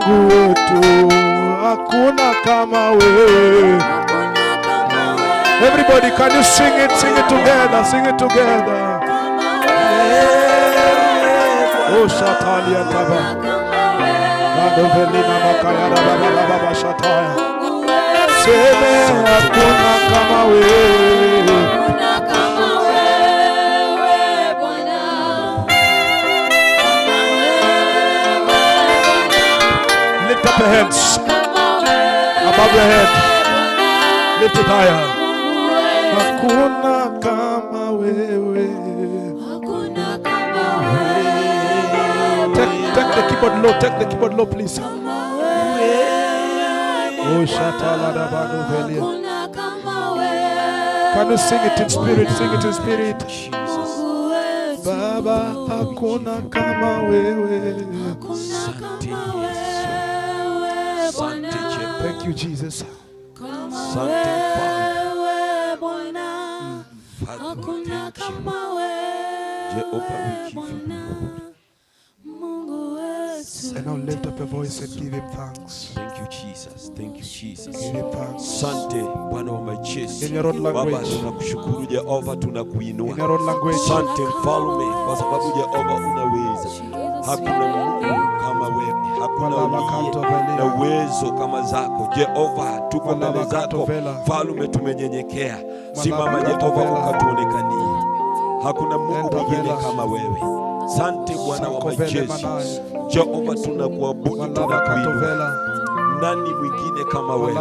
Mungu wetu, hakuna kama wewe. Everybody, can you sing it? Sing it together. Sing it together. Oh, Shatalia Taba. Badovelina Makaya Baba Shataya. Seme hakuna kama wewe. Lift up your hands above your head. Lift it higher. Hakuna kama wewe. Take the keyboard low. Take the keyboard low, please. Oh, Shatala da Bado Velia. Can you sing it in spirit? Sing it in spirit. Jesus. Baba, hakuna kama wewe. Thank you, Jesus. And now lift up your voice and give him thanks. Thank you, Jesus. Thank you, Jesus. Give him thanks. Asante Bwana wa majeshi. In your own language. Baba, tunakushukuru Jehova, tunakuinua. In your own language. Asante Mfalme, kwa sababu Jehova unaweza. Hakuna Mungu kama wewe. Hakuna na uwezo kama zako. Jehova, tuko mbele zako. Mfalme, tumenyenyekea. Simama Jehova, ukatuonekanie. Hakuna Mungu mwingine kama wewe. Asante Bwana wa majeshi. Jehova, tunakuabudu, tunakuinua. Nani mwingine kama wewe?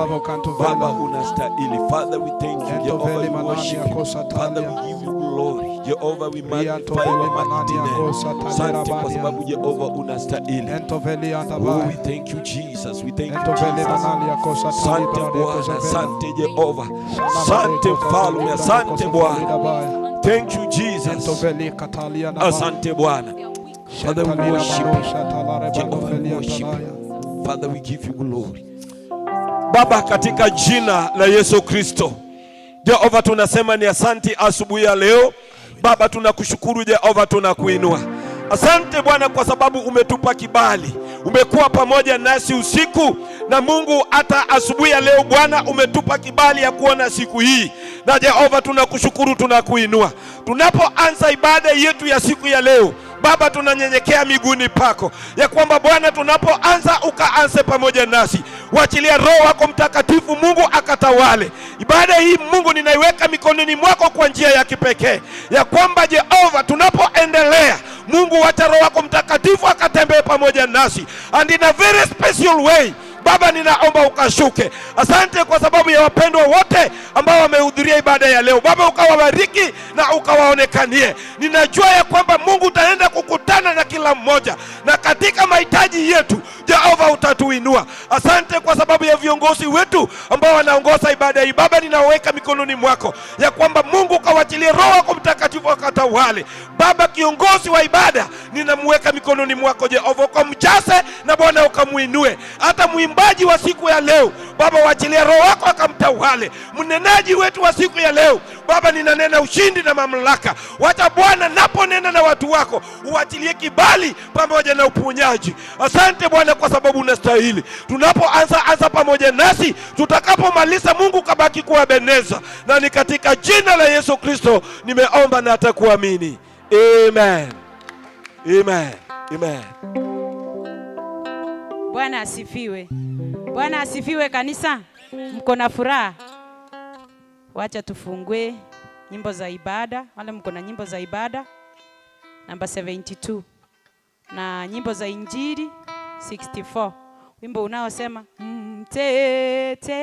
Baba, unastahili. Father, we thank you. Jehovah, we worship you. Father, we give you glory. Jehovah, we magnify your mighty name. Asante kwa sababu Jehova unastahili. Oh, we thank you, Jesus. We thank you, Jesus. Asante Bwana, asante Jehova. Asante Mfalme, asante Bwana. Thank you, Jesus. Asante Bwana. Father, we worship you. Jehovah, we worship you. Father, we give you glory. Baba, katika jina la Yesu Kristo, Jehova, tunasema ni asante asubuhi ya leo. Baba, tunakushukuru Jehova, tunakuinua. Asante Bwana kwa sababu umetupa kibali. Umekuwa pamoja nasi usiku, na Mungu hata asubuhi ya leo Bwana umetupa kibali ya kuona siku hii. Na Jehova, tunakushukuru, tunakuinua. Tunapoanza ibada yetu ya siku ya leo, Baba, tunanyenyekea miguuni pako ya kwamba Bwana, tunapoanza ukaanze pamoja nasi. Waachilia Roho wako Mtakatifu Mungu akatawale ibada hii. Mungu, ninaiweka mikononi mwako kwa njia ya kipekee, ya kwamba Jehova, tunapoendelea Mungu, wacha Roho wako Mtakatifu akatembee pamoja nasi and in a very special way. Baba, ninaomba ukashuke. Asante kwa sababu ya wapendwa wote ambao wamehudhuria ibada ya leo. Baba, ukawabariki na ukawaonekanie. Ninajua ya kwamba Mungu utaenda kukutana na kila mmoja, na katika mahitaji yetu Jehova utatuinua. Asante kwa sababu ya viongozi wetu ambao wanaongoza ibada hii. Baba, ninaweka mikononi mwako ya kwamba Mungu ukawachilie Roho wako Mtakatifu akatawale. Baba, kiongozi wa ibada ninamweka mikononi mwako Jehova, ukamjaze na Bwana ukamuinue. Hata mwimbaji wa siku ya leo Baba, waachilie Roho wako akamtawale. Mnenaji wetu wa siku ya leo Baba, ninanena ushindi na mamlaka. Wacha Bwana naponena na watu wako uachilie kibali pamoja na uponyaji. Asante Bwana kwa sababu unastahili. Tunapoanza pamoja nasi, tutakapomaliza Mungu kabaki kuwa Beneza. Na ni katika jina la Yesu Kristo nimeomba na atakuamini. Amen. Amen. Amen. Bwana asifiwe. Bwana asifiwe kanisa. Mko na furaha? Wacha tufungue nyimbo za ibada. Wale mko na nyimbo za ibada namba 72 na nyimbo za injili 64. Wimbo unaosema mteteni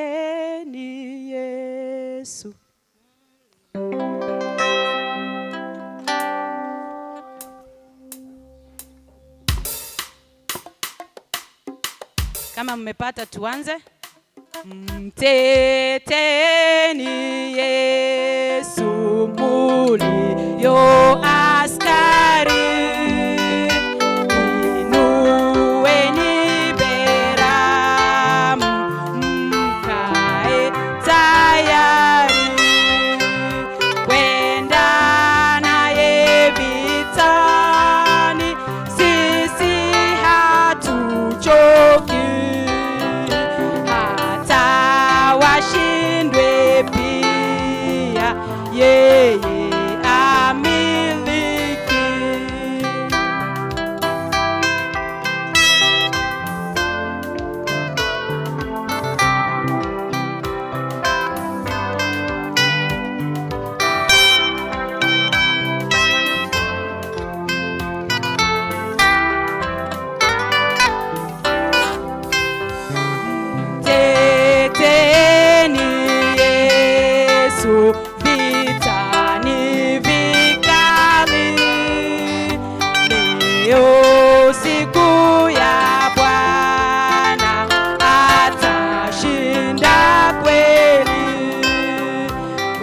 Yesu. Kama mmepata tuanze. Mteteni Yesu mulio askari, inueni beramu mkae tayari, kwenda naye vitani, sisi hatuchoki. yeye amiliki. Teteni Yesu vitani vikali, leo siku ya Bwana atashinda kweli.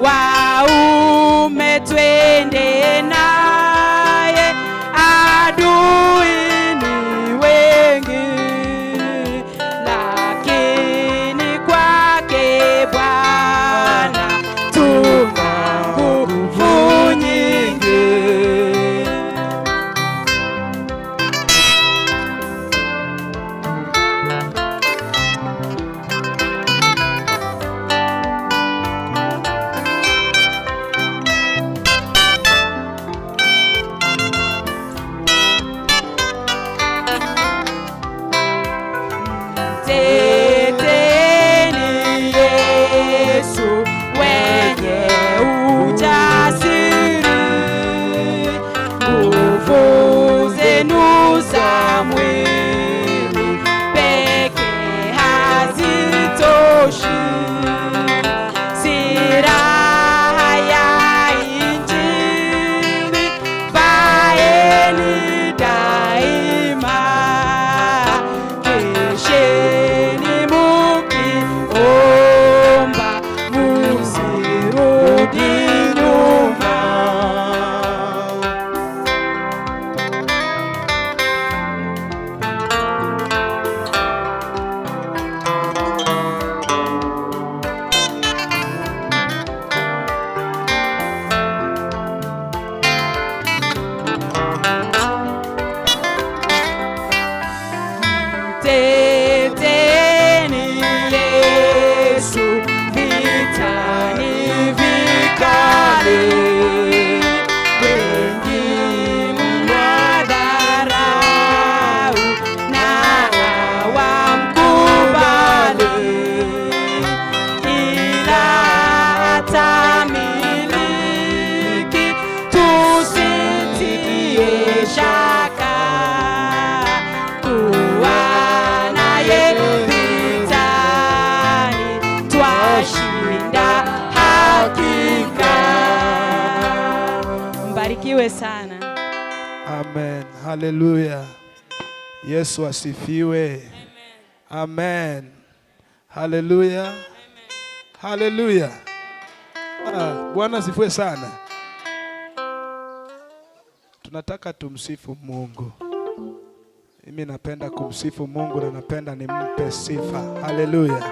Waume twende naye, adui ni wengi, lakini kwake Bwana tuna nguvu nyingi. Teteni Yesu wenye ujasiri, nguvu zenu za mwili peke hazitoshi. Silaha ya Injili vaeni daima, kesheni mukiomba, musirudi nyuma. Teteni Yesu vitani vikali, wengi mwadharau na hawamkubali, ila atamiliki, tusitie shaka. Kuwa naye vitani, twashinda hakika. Mbarikiwe sana. Amen. Haleluya. Yesu asifiwe. Amen. Haleluya. Haleluya. Bwana asifiwe sana. Tunataka tumsifu Mungu. Mimi napenda kumsifu Mungu na napenda nimpe sifa. Haleluya.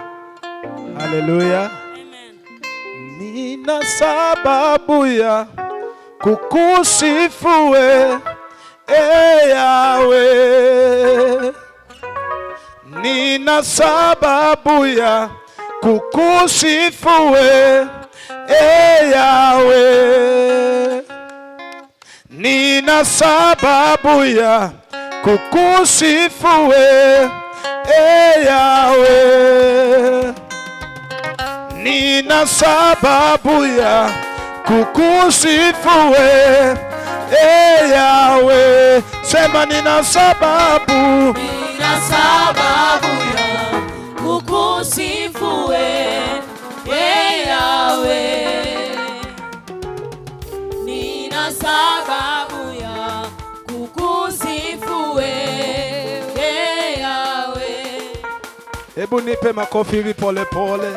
Haleluya. Nina sababu ya kukusifu we, Yahweh. Nina sababu ya kukusifu we, Yahweh. Nina sababu ya kukusifu we, Yahweh. Nina sababu ya kukusifu we, Yahweh. Sema nina sababu. Nina sababu ya kukusifu we, Yahweh. Nina sababu ya kukusifu we, Yahweh. Hebu nipe makofi hivi pole pole.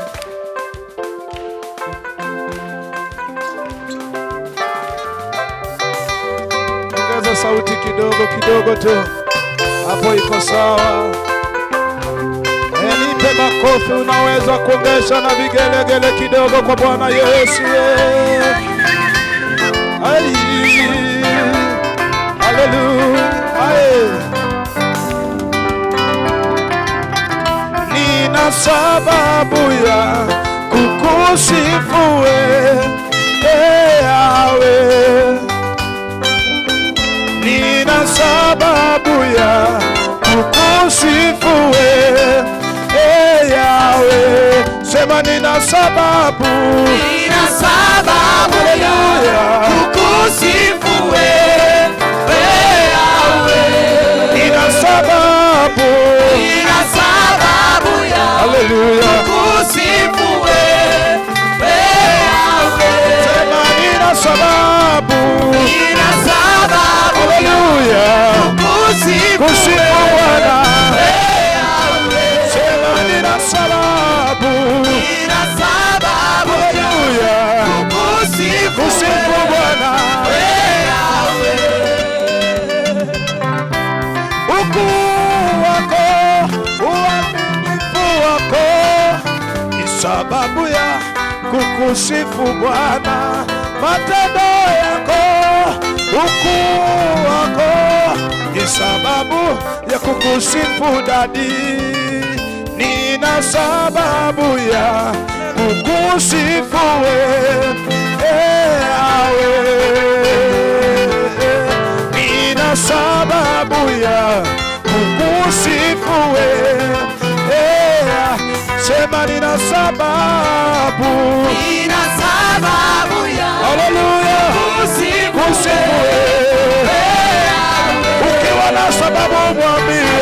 Ongeza sauti kidogo kidogo tu. Hapo iko sawa. Nipe makofi, unaweza kuongesha na vigelegele kidogo kwa Bwana Yesu. Hallelujah. Nina sababu ya kukusifu we, kukusifu Yahweh. Sema nina sababu, nina sababu ya kukusifu Yahweh. Nina sababu ya haleluya kukusifu Yahweh. Sema nina sababu haleluya kukusifu Bwana. Sema nina sababu haleluya kukusifu Bwana. Ukuu wako, uaminifu wako ni sababu ya kukusifu Bwana. Matendo yako, ukuu wako ni sababu ya kukusifu Dadi. Nina sababu ya kukusifu nina sababu ya kukusifu sema nina sababu ya haleluya kukusifu ukiwa na sababu mwambie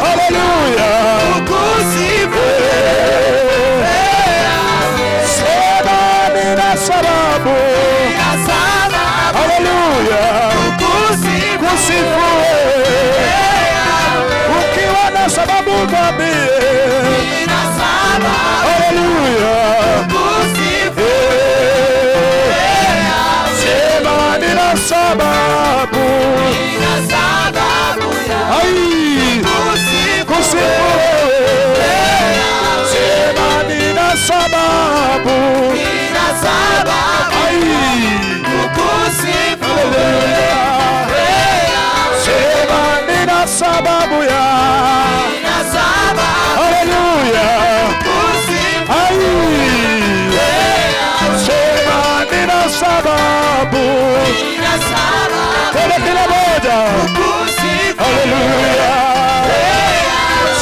haleluya kukusifu sema nina sababu haleluya kukusifu ukiwa na sababu mwambie haleluya sema nina sababu kusifu sema nina sababu sema nina sababu ya haleluya sema nina sababu kila moja haleluya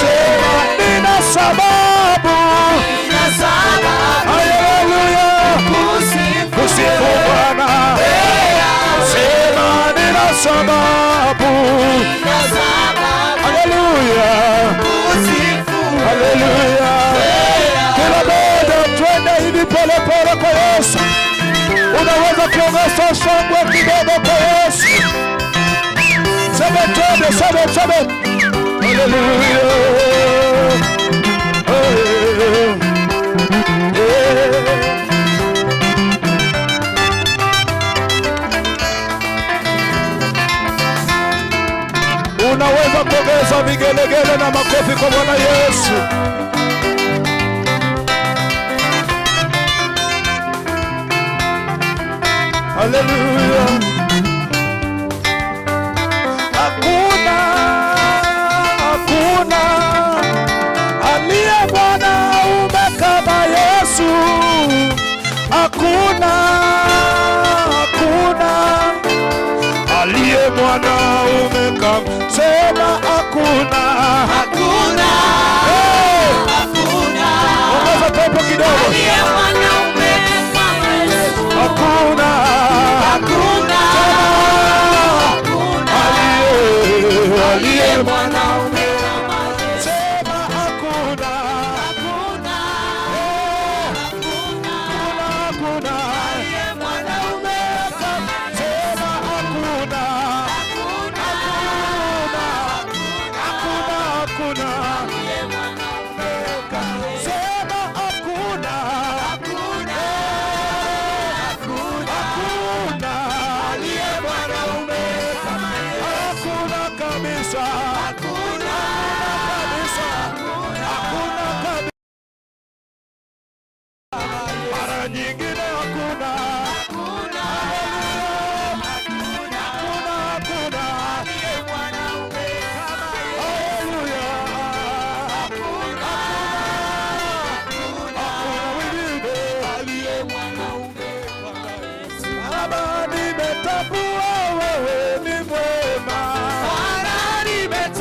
sema nina sababu haleluya kusifu Bwana sema nina sababu haleluya haleluya kila moja twende hivi pole pole kwa Yesu. Unaweza kuongeza shangwe kidogo kwa Yesu. Sema twende sema haleluya Unaweza kuongeza vigelegele na makofi kwa Bwana Yesu. Haleluya. Hakuna aliye mwanaume kama Yesu. Hakuna aliye mwanaume kama, sema hakuna ongeza tempo kidogo, hakuna aliye mwanaume kama Yesu. Sema hakuna aliye mwanaume kama, sema hakuna aliye mwanaume kama, sema hakuna aliye mwanaume kama, hakuna kabisa, hakuna kabisa, mara nyingine hakuna aliye mwanaume kama haleluya, hakuna wengine aliye mwanaume kama Yesu. Baba, nimetambua wewe ni mwema, Baba, nimetambua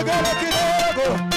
vigelegele kidogo.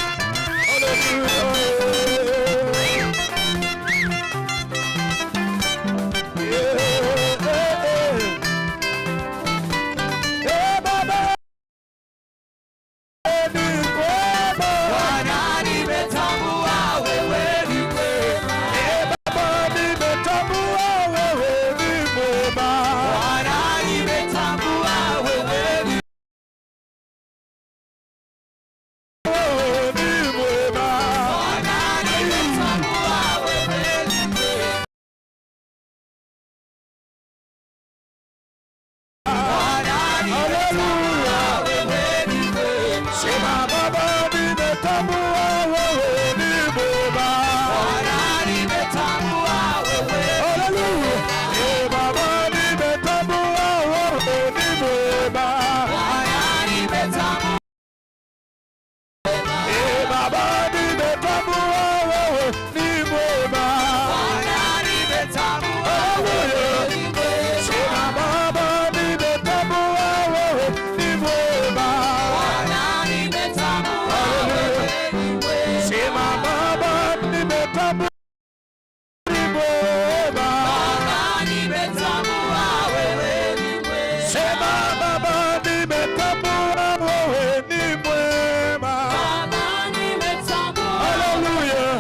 Hallelujah.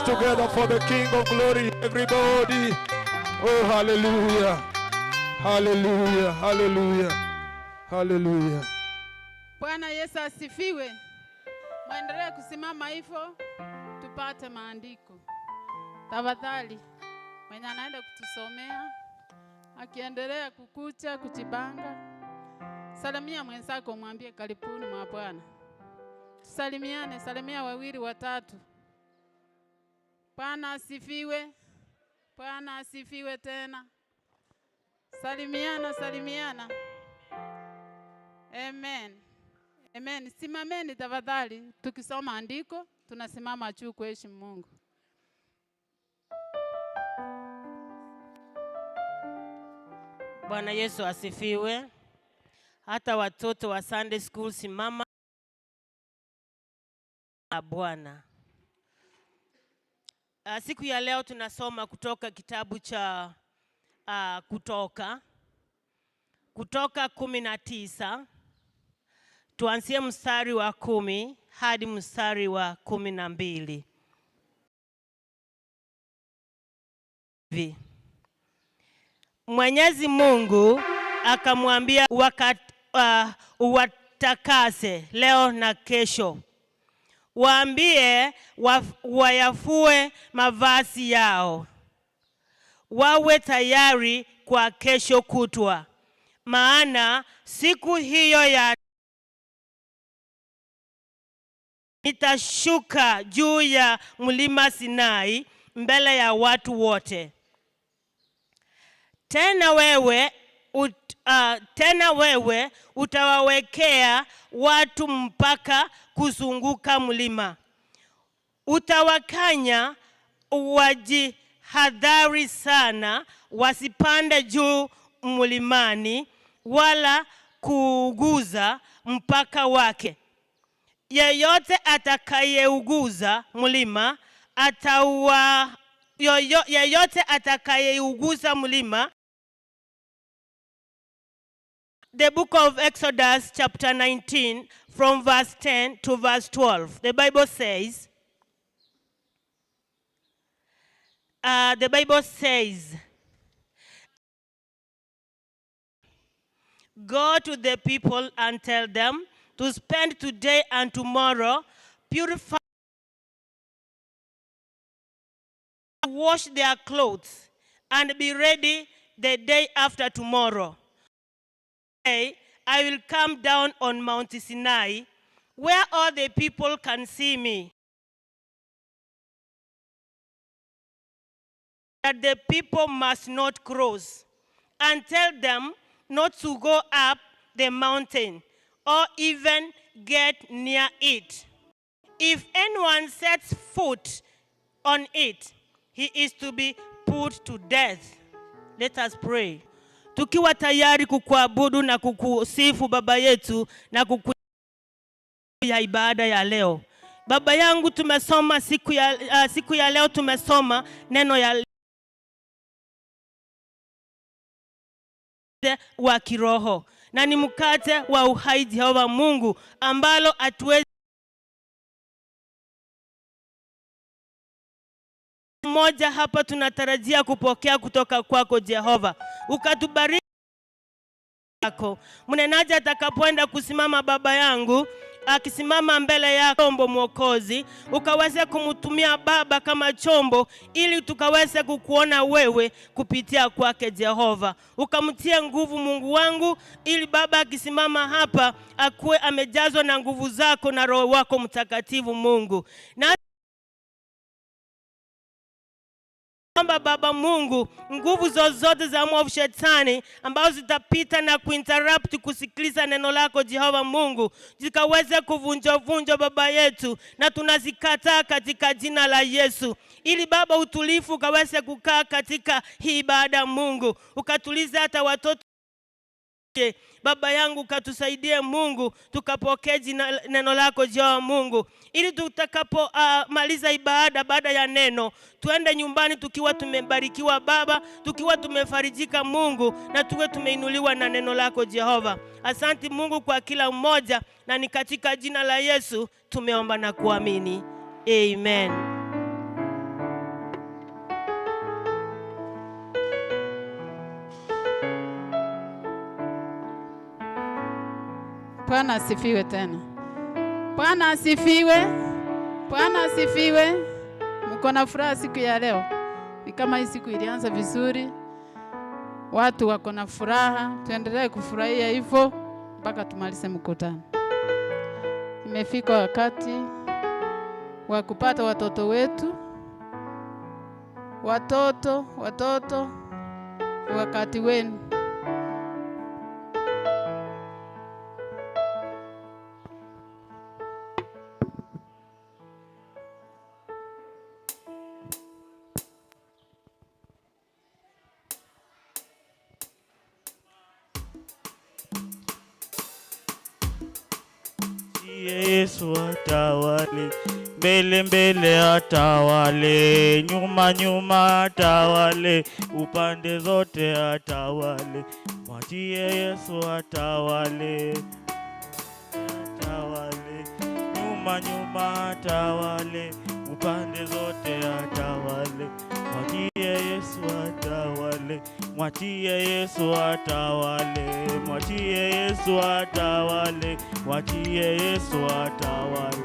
Together for the King of Glory, everybody. Oh, hallelujah. Hallelujah. Hallelujah. Hallelujah. Bwana Yesu asifiwe. Mwendelee kusimama hivyo tupate maandiko. Tafadhali mwenye anaenda kutusomea akiendelea kukucha kujibanga, salamia mwenzako, mwambie karibuni mwa Bwana. Tusalimiane, salimia wawili watatu. Bwana asifiwe. Bwana asifiwe tena. Salimiana, salimiana. Amen. Amen. Simameni tafadhali, tukisoma andiko, tunasimama juu kuheshimu Mungu. Bwana Yesu asifiwe. Hata watoto wa Sunday school simama Bwana. Siku ya leo tunasoma kutoka kitabu cha Kutoka 19. Tuanzie mstari wa 10 hadi mstari wa 12. Mwenyezi Mungu akamwambia uwatakase leo na kesho. Waambie wayafue mavazi yao, wawe tayari kwa kesho kutwa. Maana siku hiyo ya nitashuka juu ya mlima Sinai mbele ya watu wote. Tena wewe utawawekea watu mpaka kuzunguka mlima. Utawakanya wajihadhari sana wasipande juu mlimani wala kuuguza mpaka wake. Yeyote atakayeuguza mlima The book of Exodus chapter 19 from verse 10 to verse 12. The Bible says, go to the people and tell them to spend today and tomorrow purifying, wash their clothes, and be ready the day after tomorrow. I will come down on Mount Sinai, where all the people can see me. That the people must not cross, and tell them not to go up the mountain, or even get near it. If anyone sets foot on it, he is to be put to death. Let us pray. Tukiwa tayari kukuabudu na kukusifu Baba yetu na ya ibada ya leo. Baba yangu, tumesoma siku ya leo tumesoma neno ya wa kiroho, na ni mkate wa uhai Jehova Mungu, ambalo atuwezi moja hapa tunatarajia kupokea kutoka kwako Jehova. Ukatubariki yako. Mnenaji atakapoenda kusimama Baba yangu, akisimama mbele ya chombo Mwokozi, ukaweze kumtumia Baba kama chombo, ili tukaweze kukuona wewe kupitia kwake Jehova. Ukamtie nguvu Mungu wangu, ili Baba akisimama hapa akuwe amejazwa na nguvu zako na Roho wako Mtakatifu Mungu. Na Baba Mungu, nguvu zozote za mwovu shetani ambazo zitapita na kuinterrupt kusikiliza neno lako Jehova Mungu, zikaweze kuvunjwa Baba yetu, na tunazikataa katika jina la Yesu, ili Baba utulifu ukaweze kukaa katika hii ibada Mungu. Ukatulize hata watoto Baba yangu, katusaidie Mungu, tukapokee neno lako Jehova Mungu, ili tutakapo maliza ibada baada ya neno, tuende nyumbani tukiwa tumebarikiwa Baba, tukiwa tumefarijika Mungu, na tuwe tumeinuliwa na neno lako Jehova. Asante Mungu kwa kila mmoja, na ni katika jina la Yesu tumeomba na kuamini. Amen. Bwana asifiwe tena. Bwana asifiwe. Bwana asifiwe. Mko na furaha siku ya leo? Ni kama hii siku ilianza vizuri. Watu wako na furaha. Tuendelee kufurahia hivyo mpaka tumalize mkutano. Imefika wakati wa kupata watoto wetu. Watoto, wakati wenu. Yesu atawale, mbele mbele atawale, nyuma nyuma atawale, upande zote atawale. Mwachie Yesu atawale, atawale, nyuma nyuma atawale, upande zote atawale. Mwachie Yesu atawale, mwachie Yesu atawale, mwachie Yesu atawale, mwachie Yesu atawale,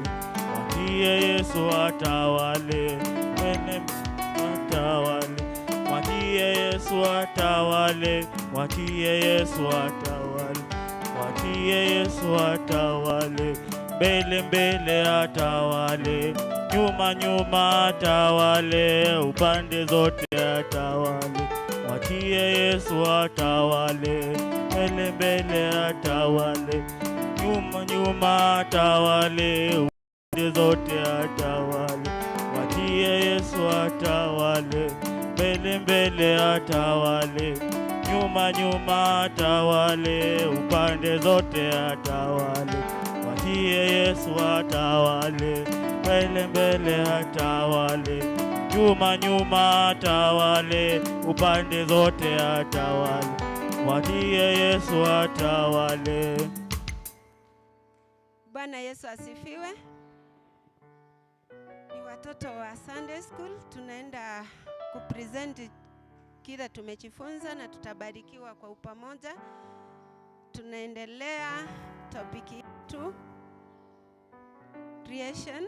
mwachie Yesu atawale, mwene atawale, mwachie Yesu atawale, mwachie Yesu atawale, mwachie Yesu atawale, mbele mbele atawale, nyuma nyuma atawale, upande zote atawale. Mwachie Yesu atawale, mbele mbele atawale, nyuma nyuma atawale, upande zote atawale. Mwachie Yesu atawale, mbele mbele atawale, nyuma nyuma atawale, upande zote atawale. Mwachie Yesu atawale, mbele mbele atawale, nyuma nyuma atawale, upande zote atawale. Mwachie Yesu atawale. Bwana Yesu asifiwe. Ni watoto wa Sunday School, tunaenda kupresent kile tumejifunza na tutabarikiwa kwa upamoja. Tunaendelea topic yetu creation,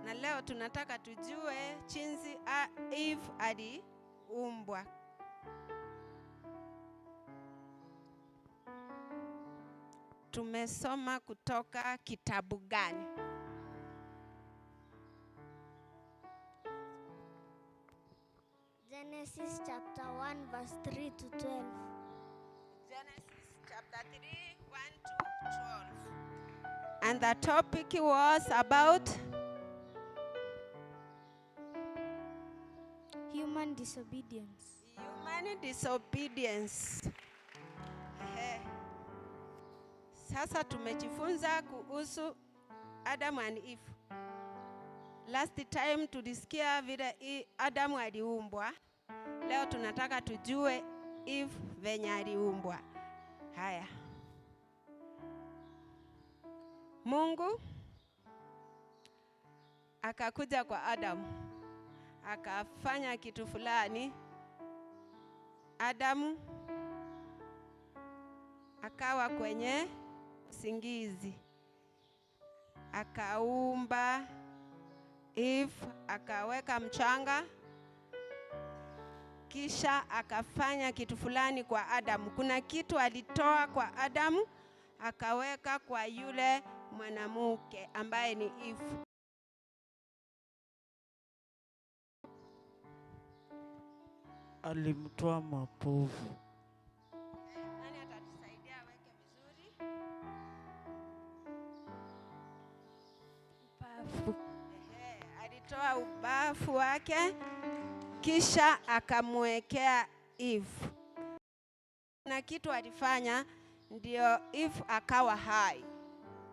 na leo tunataka tujue jinsi Eve aliumbwa. Tumesoma kutoka kitabu gani? Genesis chapter 1 verse 3 to 12. Genesis chapter 3, 1 to 12. And the topic was about Human disobedience. human disobedience. Sasa tumejifunza kuhusu Adam and Eve. Last time tulisikia vile Adam aliumbwa. Leo tunataka tujue Eve venye aliumbwa. Haya. Mungu akakuja kwa Adam. Akafanya kitu fulani. Adamu akawa kwenye usingizi. Akaumba Eve, akaweka mchanga, kisha akafanya kitu fulani kwa Adamu. Kuna kitu alitoa kwa Adamu akaweka kwa yule mwanamke ambaye ni Eve. Alimtoa mapovu. Nani atatusaidia aweke vizuri? Ubavu. Alitoa ubavu wake kisha akamwekea Eve. Na kitu alifanya ndio Eve akawa hai.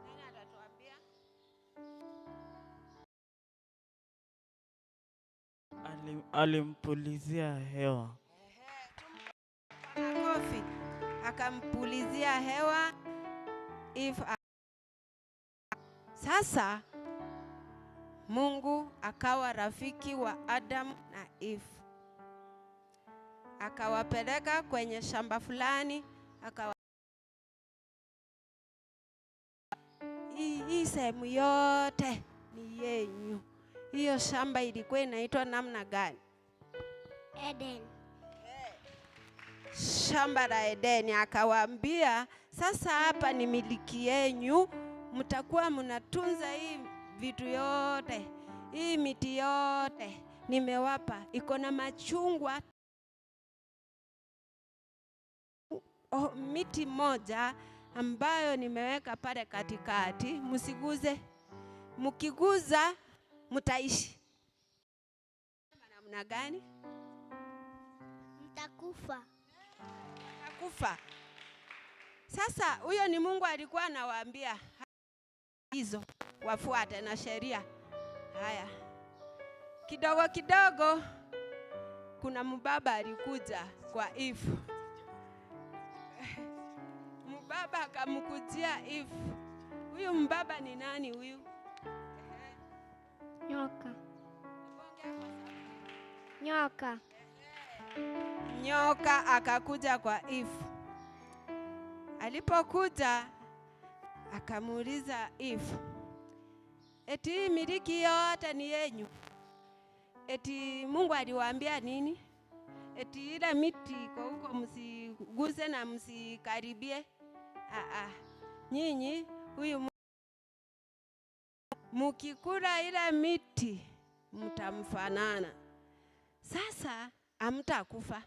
Nani atatuambia? Alimpulizia hewa. Kofi. Akampulizia hewa Eve. Sasa Mungu akawa rafiki wa Adam na Eve. Akawapeleka kwenye shamba fulani, hii sehemu yote ni yenyu. Hiyo shamba ilikuwa inaitwa namna gani? Eden. Shamba la Edeni. Akawaambia, sasa hapa ni miliki yenyu, mtakuwa mnatunza hii vitu yote, hii miti yote nimewapa. Iko na machungwa miti moja ambayo nimeweka pale katikati, msiguze. Mkiguza mtaishi. Namna gani? Mtakufa. Mtakufa. Sasa huyo ni Mungu alikuwa anawaambia hizo wafuate na sheria. Haya. Kidogo kidogo kuna mbaba alikuja kwa Eve. Mbaba akamkujia Eve. Huyu mbaba ni nani huyu? Nyoka. Nyoka. Nyoka akakuja kwa Eve. Alipokuja akamuuliza Eve, eti miliki yote ni yenyu? Eti Mungu aliwaambia nini? Eti ile miti iko huko msiguse na msikaribie. Nyinyi huyu mukikula ile miti mtamfanana. Sasa hamtakufa.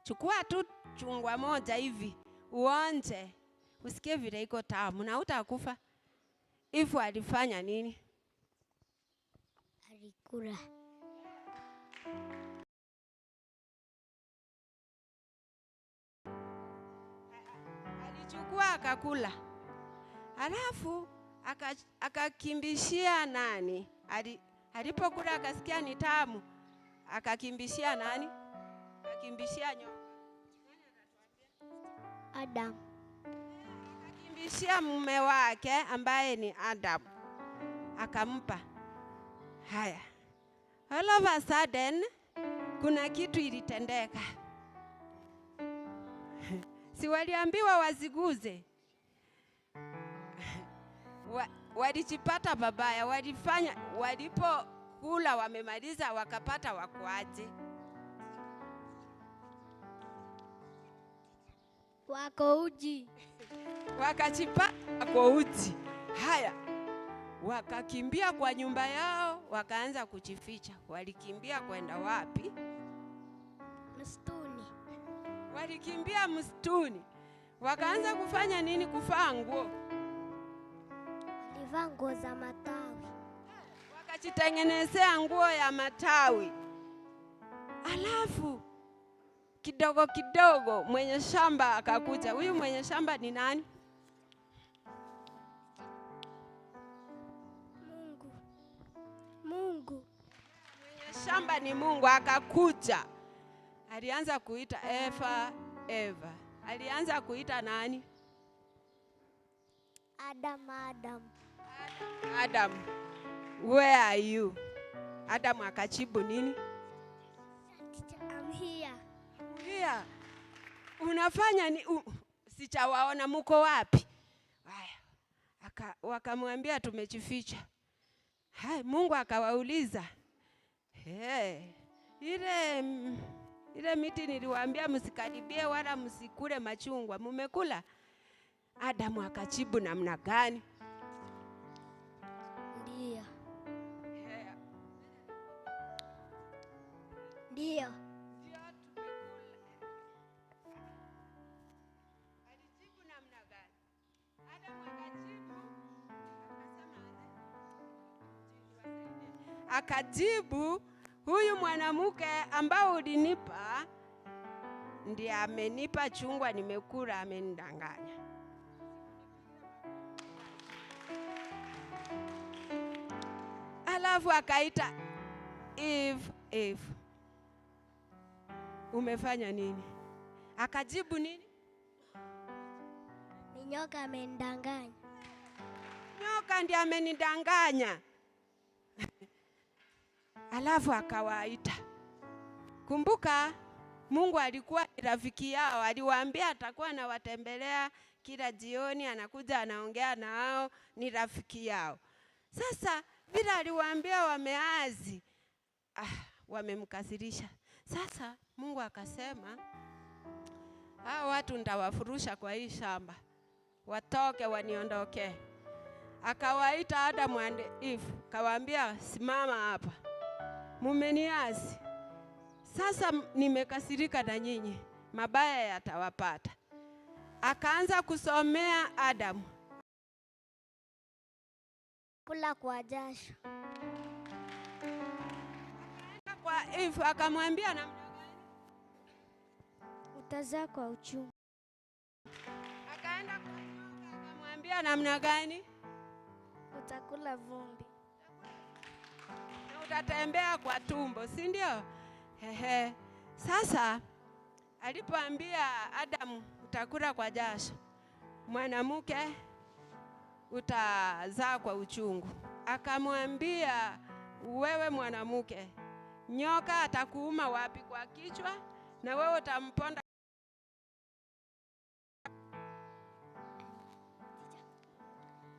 Chukua tu chungwa moja hivi uonje, usikie vile iko tamu na utakufa. Eve alifanya nini? Alikula. Alichukua akakula. Halafu akakimbishia nani? Alipokula akasikia ni tamu. Akakimbishia nani? Akakimbishia nyoka. Adam. Akakimbishia mume wake ambaye ni Adam. Akampa. Haya. All of a sudden kuna kitu ilitendeka. Si waliambiwa waziguze? Walijipata babaya, walipokula wamemaliza wakapata wakoaje? Wako uji. Wakajipata kwa uji. Haya. Wakakimbia kwa nyumba yao, wakaanza kujificha. Walikimbia kwenda wapi? Msituni. walikimbia msituni. Wakaanza kufanya nini? Kuvaa nguo. Walivaa nguo za matawi. Wakajitengenezea nguo ya matawi. Alafu kidogo kidogo mwenye shamba akakuja. Huyu mwenye shamba ni nani? Mungu. Mwenye shamba ni Mungu. Akakuja, alianza kuita Eva. Alianza kuita nani? Adam, where are you? Adam akajibu nini? I'm here. Here. Unafanya ni sichawaona, muko wapi? Haya. Wakamwambia tumejificha. Hai, Mungu akawauliza, ile miti niliwaambia msikaribie wala msikule machungwa, mumekula? Adamu akajibu namna gani? Ndio. Alijibu namna gani? Adamu akajibu, huyu mwanamke ambao ulinipa ndiye amenipa chungwa nimekula, amenidanganya. Alafu akaita Eve, umefanya nini? Akajibu nini? Ni nyoka amenidanganya. Nyoka ndiye amenidanganya. Alafu akawaita. Kumbuka Mungu alikuwa rafiki yao, aliwaambia atakuwa anawatembelea kila jioni, anakuja anaongea nao, ni rafiki yao. Sasa bila aliwaambia wameazi, wamemkasirisha. Sasa Mungu akasema, hao watu nitawafurusha kwa hii shamba, watoke waniondoke. Akawaita Adamu and Eve, kawaambia simama hapa, mumeniasi. Sasa nimekasirika na nyinyi, mabaya yatawapata. Akaanza kusomea Adamu. Kula kwa jasho. Akaenda kwa Eve akamwambia namna gani? Utazaa kwa uchungu. Akaenda kwa nyoka akamwambia namna gani? Utakula vumbi. Na utatembea kwa tumbo, si ndio? Sasa alipoambia Adamu utakula kwa jasho, mwanamke utazaa kwa uchungu, akamwambia wewe mwanamke, nyoka atakuuma wapi? Kwa kichwa, na wewe utamponda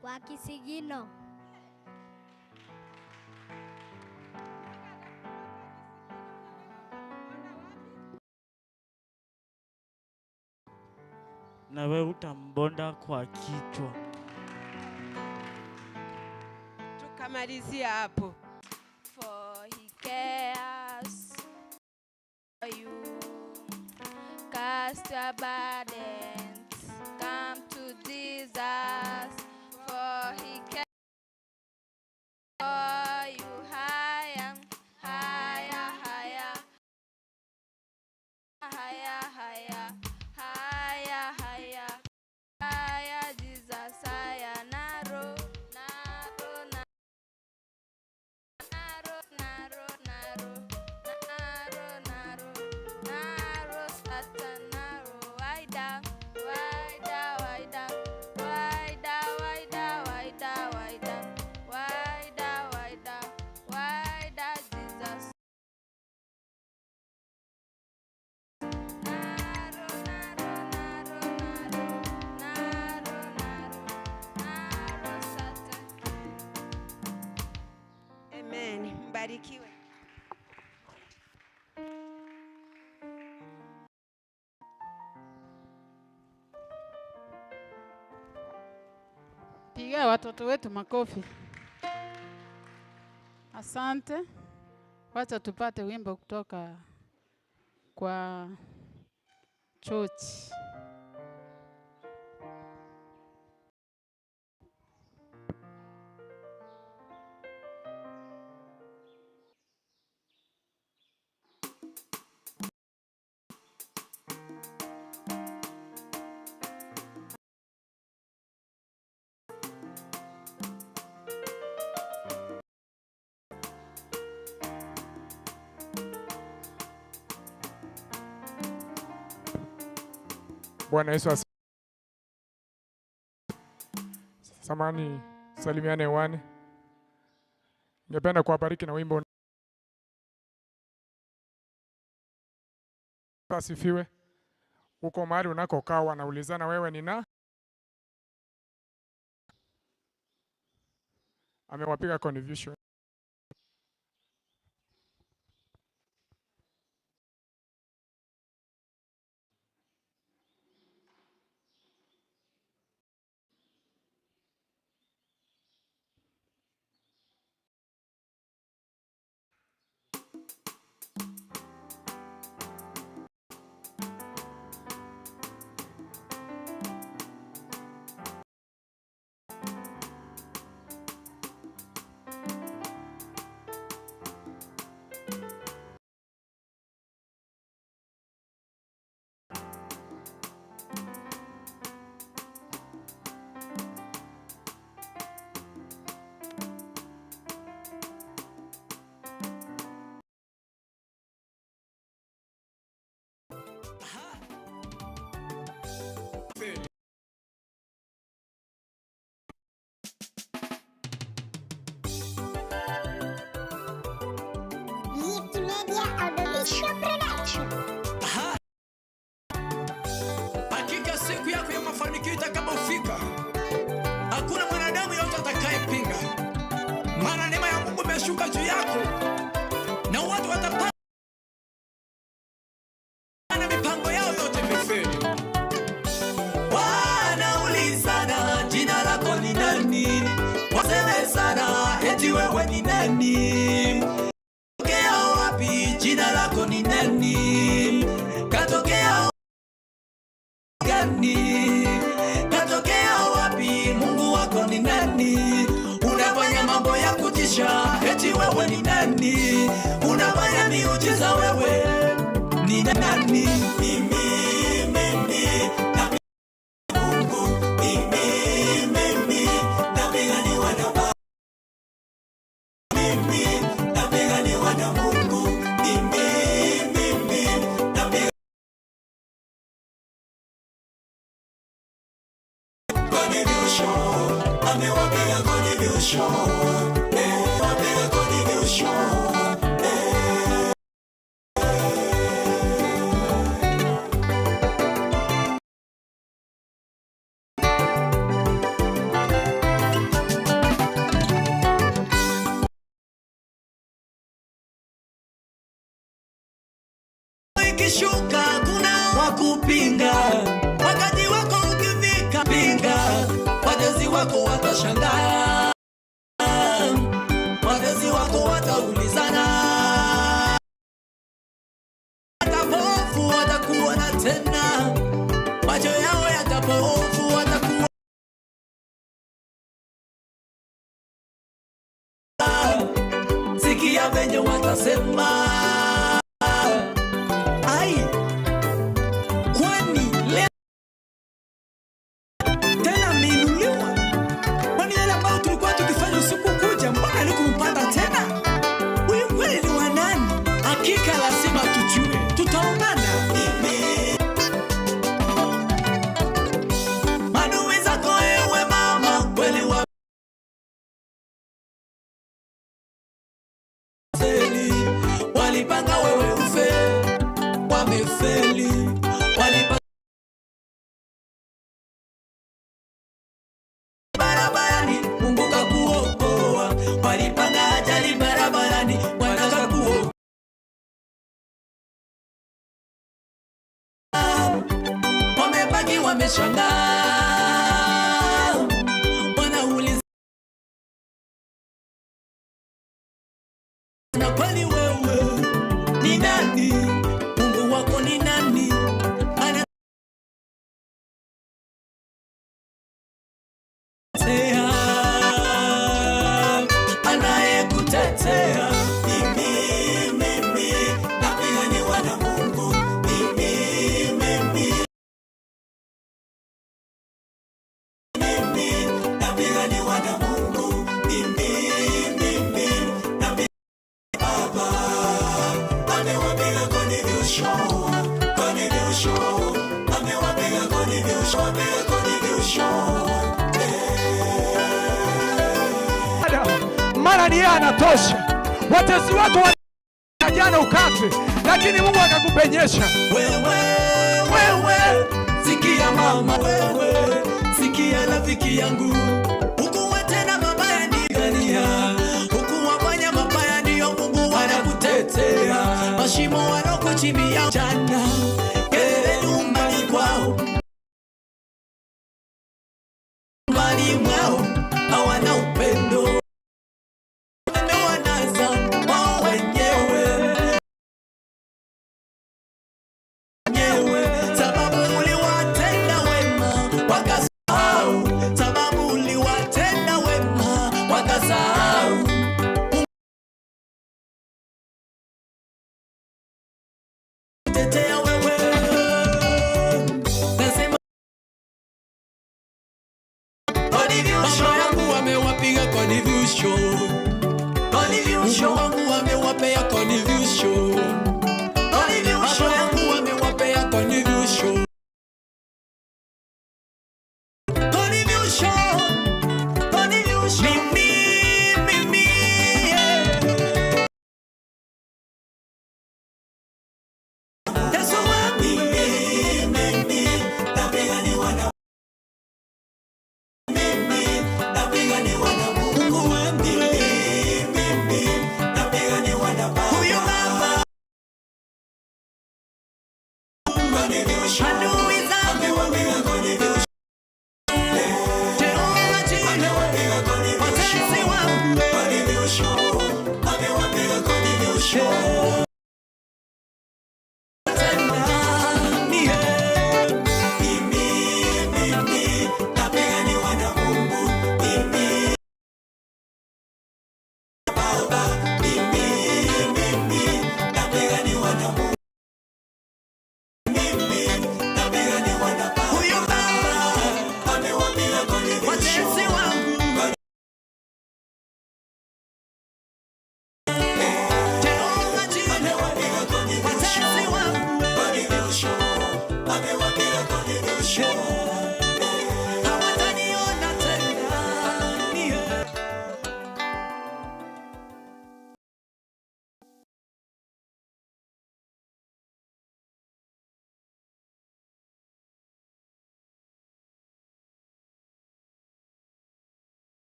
kwa kisigino. Na wewe utambonda kwa kichwa. Tukamalizia hapo. For he cares for you. Cast your burdens, come to Jesus. For he cares for you. Higher, higher, higher, higher, higher, higher, higher, higher, Jesus, higher, narrow, narrow, narrow. Amen. Mbarikiwe. Pigia watoto wetu makofi. Asante. Wacha tupate wimbo kutoka kwa church. Bwana Yesu asifiwe. Samani salimiane wane. Ningependa kuwabariki na wimbo. Asifiwe. Uko mahali unakokaa wanaulizana wewe ni nani? Amewapiga confusion. Hakika siku yako ya mafanikio itakapofika, hakuna mwanadamu yote atakayepinga. Maana neema ya Mungu imeshuka juu yako na watu watapata na mipango yao yote imefeli. Wanaulizana jina lako ni nani? Waseme sana eti wewe ni nani? Jina lako ni nani? Katokea gani? Katokea wapi? Mungu wako ni nani? Unafanya mambo ya kutisha, eti wewe ni nani? Unafanya miujiza, wewe ni nani? Mimi na Mungu, mimi na mimi wana mimi na mimi wana Mungu. Amewapea contribution, amewapea contribution. Ikishuka kuna wakupinga, wakati wako ukifika pinga, wazazi wako watashangaa, wazazi wako wataulizana, watapofu watakuona tena, macho yao yatapofu watakuona. Sikia venye watasema. Hakika lazima tujue, tutaonana. Maadui zako ewe mama, kweli walipanga wewe ufe, wamefeli. Walipanga barabarani, Mungu kakuokoa. Walipanga ajali barabarani, Bwana kakuokoa. Wamebaki wameshangaa, wanauliza na kweli wewe ni nani? Mungu wako ni nani? Mara ni yeye anatosha. Watesi wako jana ukate, lakini Mungu akakupenyesha. Wewe sikia mama, wewe sikia rafiki yangu, ukuwa tena mabaya ni gania, ukuwa fanya mabaya ndio Mungu anakutetea. Mashimo wanakuchimbia jana, kelele nyumbani kwao, nyumbani mwao hawana upendo.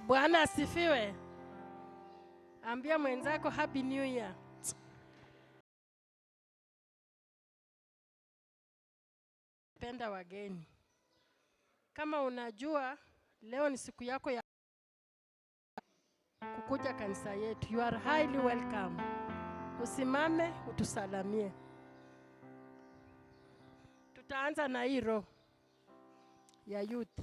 Bwana asifiwe. Ambia mwenzako Happy New Year. Penda wageni. Kama unajua leo ni siku yako ya kukuja kanisa yetu, you are highly welcome. Usimame utusalamie. Tutaanza na hilo ya youth.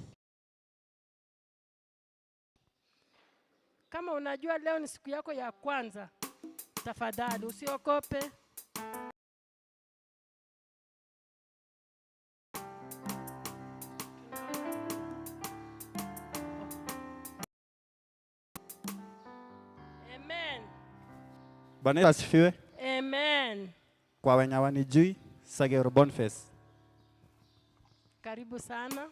Kama unajua leo ni siku yako ya kwanza, tafadhali usiogope. Amen. Bwana Yesu asifiwe. Amen. Kwa wenye wanijui, Sagero Boniface. Karibu sana.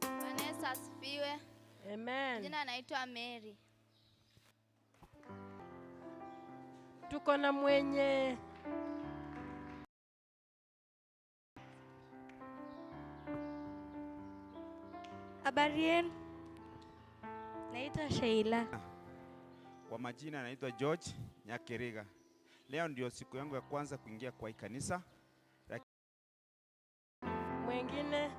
Bwana Yesu asifiwe. Amen. Jina naitwa Mary. Tuko na mwenye habari yenu? Naitwa Sheila. Kwa majina naitwa George Nyakiriga. Leo ndio siku yangu ya kwanza kuingia kwa kanisa. Mwingine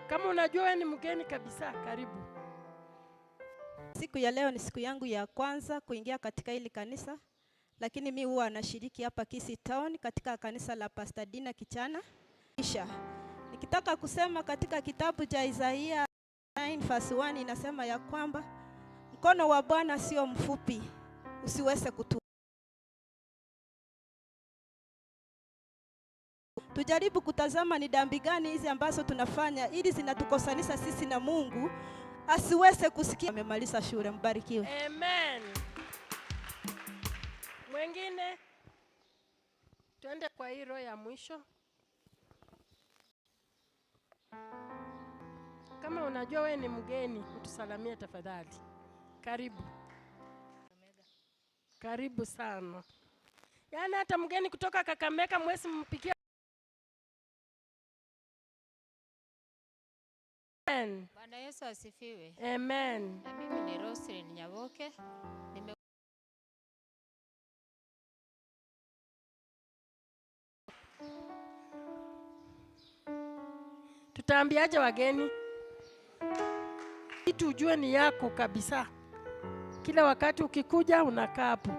kama unajua wewe ni mgeni kabisa, karibu. Siku ya leo ni siku yangu ya kwanza kuingia katika hili kanisa, lakini mimi huwa nashiriki hapa Kisii Town katika kanisa la Pastor Dina Kichana. Kisha Nikitaka kusema katika kitabu cha Isaia 9:1 inasema ya kwamba mkono wa Bwana sio mfupi usiweze kutu. Tujaribu kutazama ni dhambi gani hizi ambazo tunafanya ili zinatukosanisha sisi na Mungu asiweze kusikia. Amemaliza shule, mbarikiwe. Amen. Mwingine tuende kwa hilo ya mwisho. Kama unajua wewe ni mgeni, utusalamie tafadhali. Karibu. Karibu sana. Yaani hata mgeni kutoka Kakamega mwezi mpikia. Amen. Bwana Yesu asifiwe. Amen. Na mimi ni Roslyn Nyaboke. Tutaambiaje wageni? Kitu ujue ni yako kabisa. Kila wakati ukikuja unakaa hapo.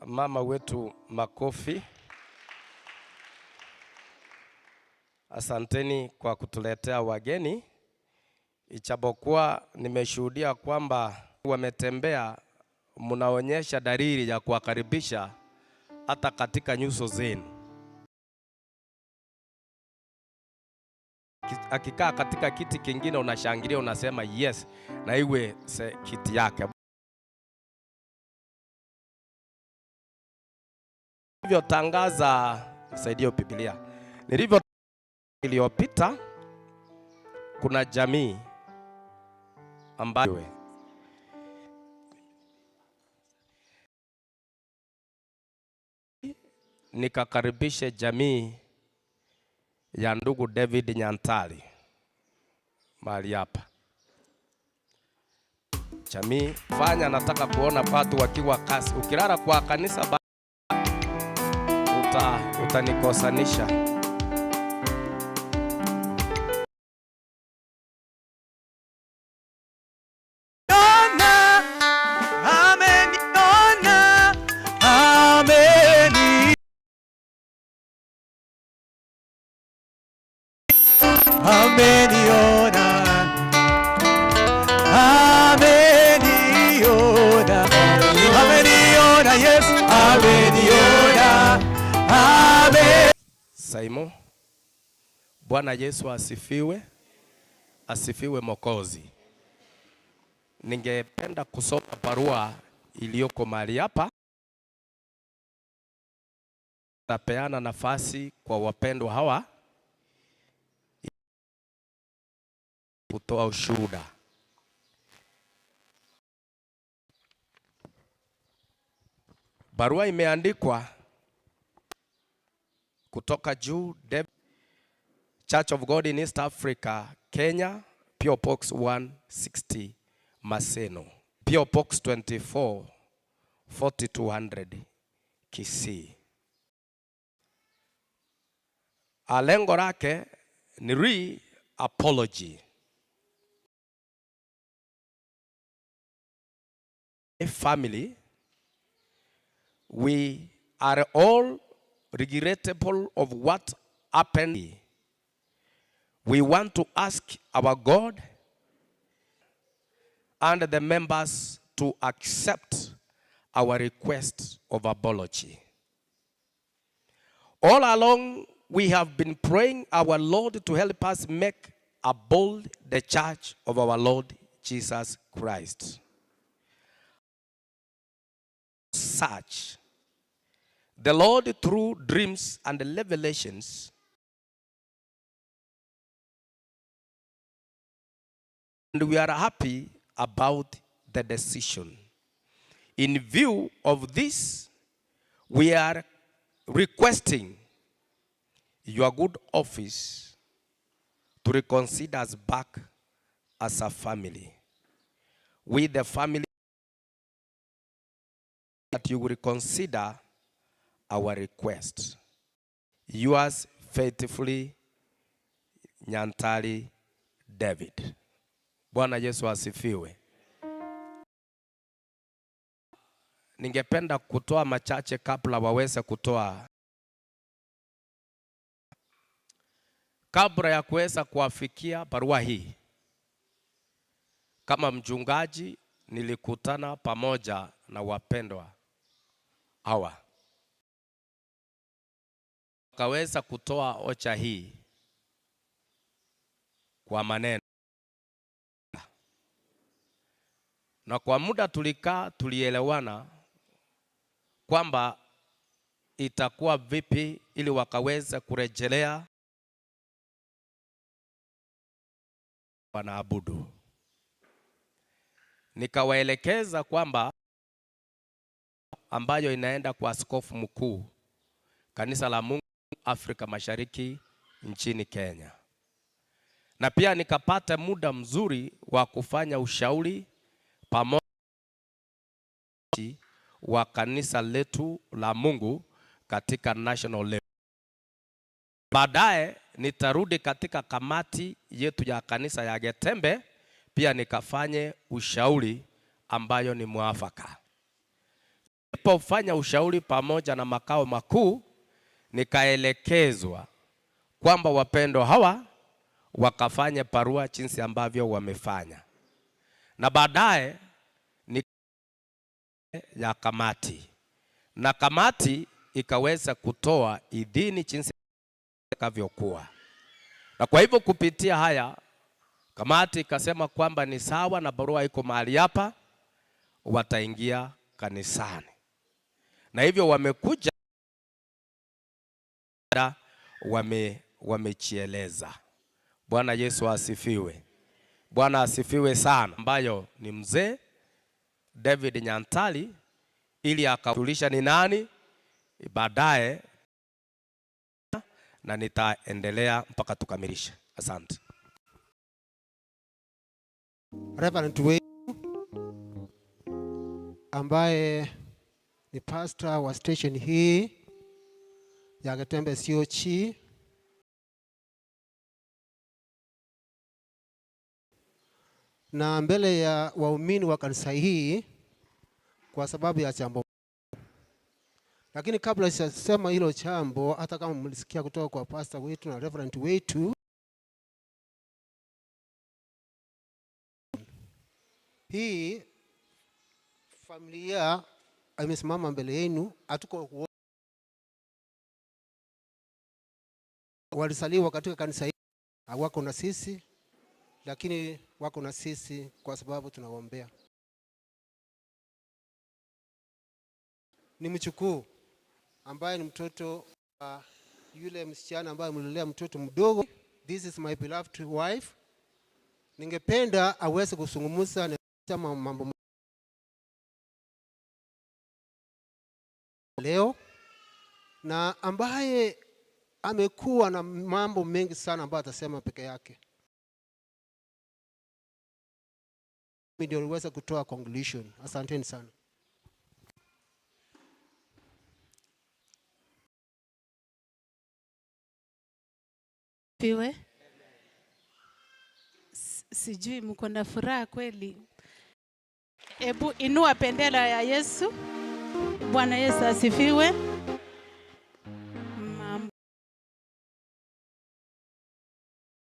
Mama wetu makofi. Asanteni kwa kutuletea wageni. Ichapokuwa nimeshuhudia kwamba wametembea, mnaonyesha dalili ya kuwakaribisha hata katika nyuso zenu. Akikaa katika kiti kingine unashangilia, unasema yes, na iwe kiti yake. Nilivyotangaza, nisaidie Biblia. Nilivyo iliyopita, kuna jamii ambayo nikakaribishe jamii ya ndugu David Nyantali mahali hapa. Jamii fanya, nataka kuona watu wakiwa kasi. Ukilala kwa kanisa utanikosanisha. Simon. Bwana Yesu asifiwe. Asifiwe Mwokozi. Ningependa kusoma barua iliyoko mahali hapa. Tapeana nafasi kwa wapendwa hawa kutoa ushuhuda. Barua imeandikwa kutoka juu, Church of God in East Africa, Kenya, P.O. Box 160 Maseno, P.O. Box 24 4200 Kisii. Lengo lake ni re-apology. Family, we are all regrettable of what happened. We want to ask our God and the members to accept our request of apology. All along, we have been praying our Lord to help us make a bold the church of our Lord Jesus Christ. Such, the Lord through dreams and revelations and we are happy about the decision. In view of this, we are requesting your good office to reconsider us back as a family. with the family that you will consider our request. Yours faithfully, Nyantali David. Bwana Yesu asifiwe. Ningependa kutoa machache kabla waweze kutoa. Kabla ya kuweza kuafikia barua hii, kama mchungaji nilikutana pamoja na wapendwa hawa, kaweza kutoa ocha hii kwa maneno, na kwa muda tulikaa tulielewana kwamba itakuwa vipi ili wakaweza kurejelea wanaabudu. Nikawaelekeza kwamba ambayo inaenda kwa askofu mkuu kanisa la Mungu Afrika Mashariki nchini Kenya, na pia nikapata muda mzuri wa kufanya ushauri pamoja wa kanisa letu la Mungu katika national level. Baadaye nitarudi katika kamati yetu ya kanisa ya Getembe, pia nikafanye ushauri ambayo ni mwafaka. Nilipofanya ushauri pamoja na makao makuu, nikaelekezwa kwamba wapendo hawa wakafanye barua jinsi ambavyo wamefanya, na baadaye ni ya kamati, na kamati ikaweza kutoa idhini jinsi itakavyokuwa. Na kwa hivyo kupitia haya, kamati ikasema kwamba ni sawa na barua iko mahali hapa, wataingia kanisani. Na hivyo wamekuja, wamechieleza. Bwana Yesu asifiwe. Bwana asifiwe sana. Ambayo ni mzee David Nyantali, ili akajulisha ni nani baadaye, na nitaendelea mpaka tukamilishe. Asante. Reverend wetu ambaye ni pastor wa station hii ya Getembe COG, na mbele ya waumini wa kanisa hii kwa sababu ya jambo. Lakini kabla sijasema hilo jambo, hata kama mlisikia kutoka kwa pastor wetu na reverend wetu, hii familia imesimama mbele yenu. Hatuko walisaliwa katika kanisa hili, hawako na sisi, lakini wako na sisi kwa sababu tunawaombea. Ni mchukuu ambaye ni mtoto yule msichana ambaye mlilea mtoto mdogo. This is my beloved wife. Ningependa aweze kuzungumza na mambo leo, na ambaye amekuwa na mambo mengi sana ambayo atasema peke yake. Ndio niweza kutoa conclusion. Asanteni sana. Piwe. Sijui mko na furaha kweli. Ebu inua bendera ya Yesu. Bwana Yesu asifiwe.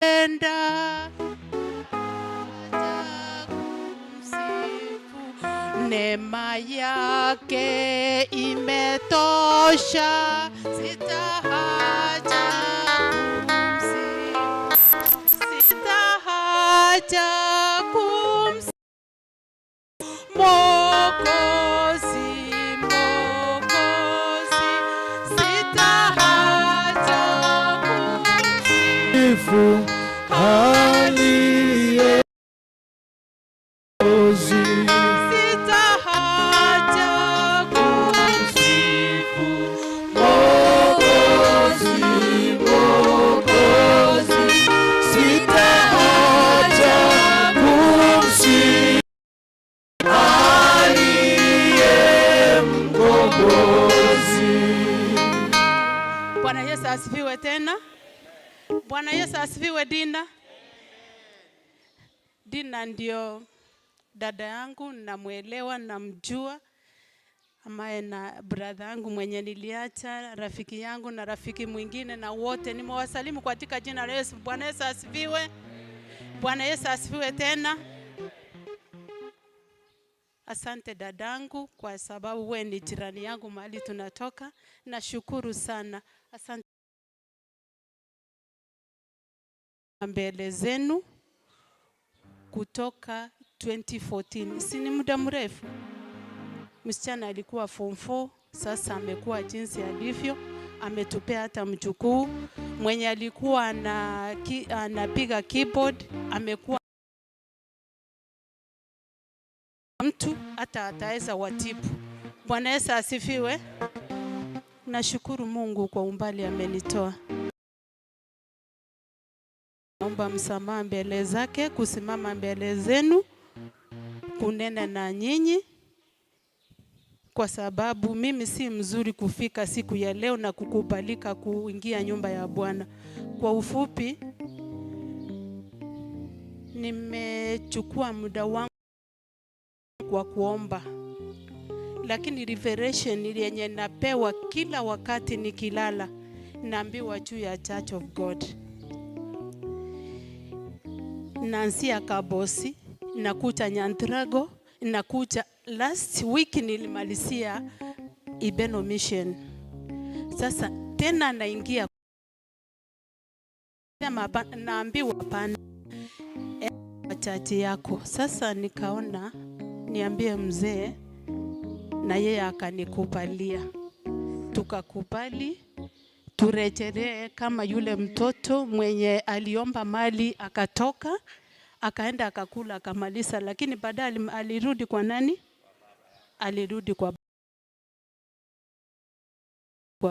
Enda neema yake imetosha, sitahaja kumsifu Mwokozi, sitahaja kumsifu aliye Sitahaja Bwana Yesu asifiwe. Dina ndio dada yangu, namuelewa, namjua, ambaye na brother yangu mwenye niliacha, rafiki yangu na rafiki mwingine, na wote nimewasalimu katika jina la Yesu. Bwana Yesu asifiwe. Bwana Yesu asifiwe tena. Asante dadangu kwa sababu wewe ni jirani yangu mahali tunatoka. Nashukuru sana. Asante mbele zenu kutoka 2014. Si ni muda mrefu. Msichana alikuwa form 4, sasa amekuwa jinsi alivyo. Ametupea hata mjukuu mwenye alikuwa anapiga keyboard, amekuwa mtu hata ataweza watibu. Bwana Yesu asifiwe. Nashukuru Mungu kwa umbali amenitoa. Naomba msamaha mbele zake, kusimama mbele zenu, kunena na nyinyi, kwa sababu mimi si mzuri kufika siku ya leo na kukubalika kuingia nyumba ya Bwana. Kwa ufupi, nimechukua muda wangu kwa kuomba, lakini revelation yenye napewa kila wakati nikilala, naambiwa juu ya Church of God. Naanzia Kabosi, nakuja Nyantrago, nakuja last week nilimalizia Ibeno Mission. Sasa tena naingia naambiwa pana chache yako. Sasa nikaona niambie mzee, na yeye akanikubalia. Tukakubali turejelee kama yule mtoto mwenye aliomba mali akatoka akaenda akakula akamaliza, lakini baadaye alirudi kwa nani? Alirudi kwa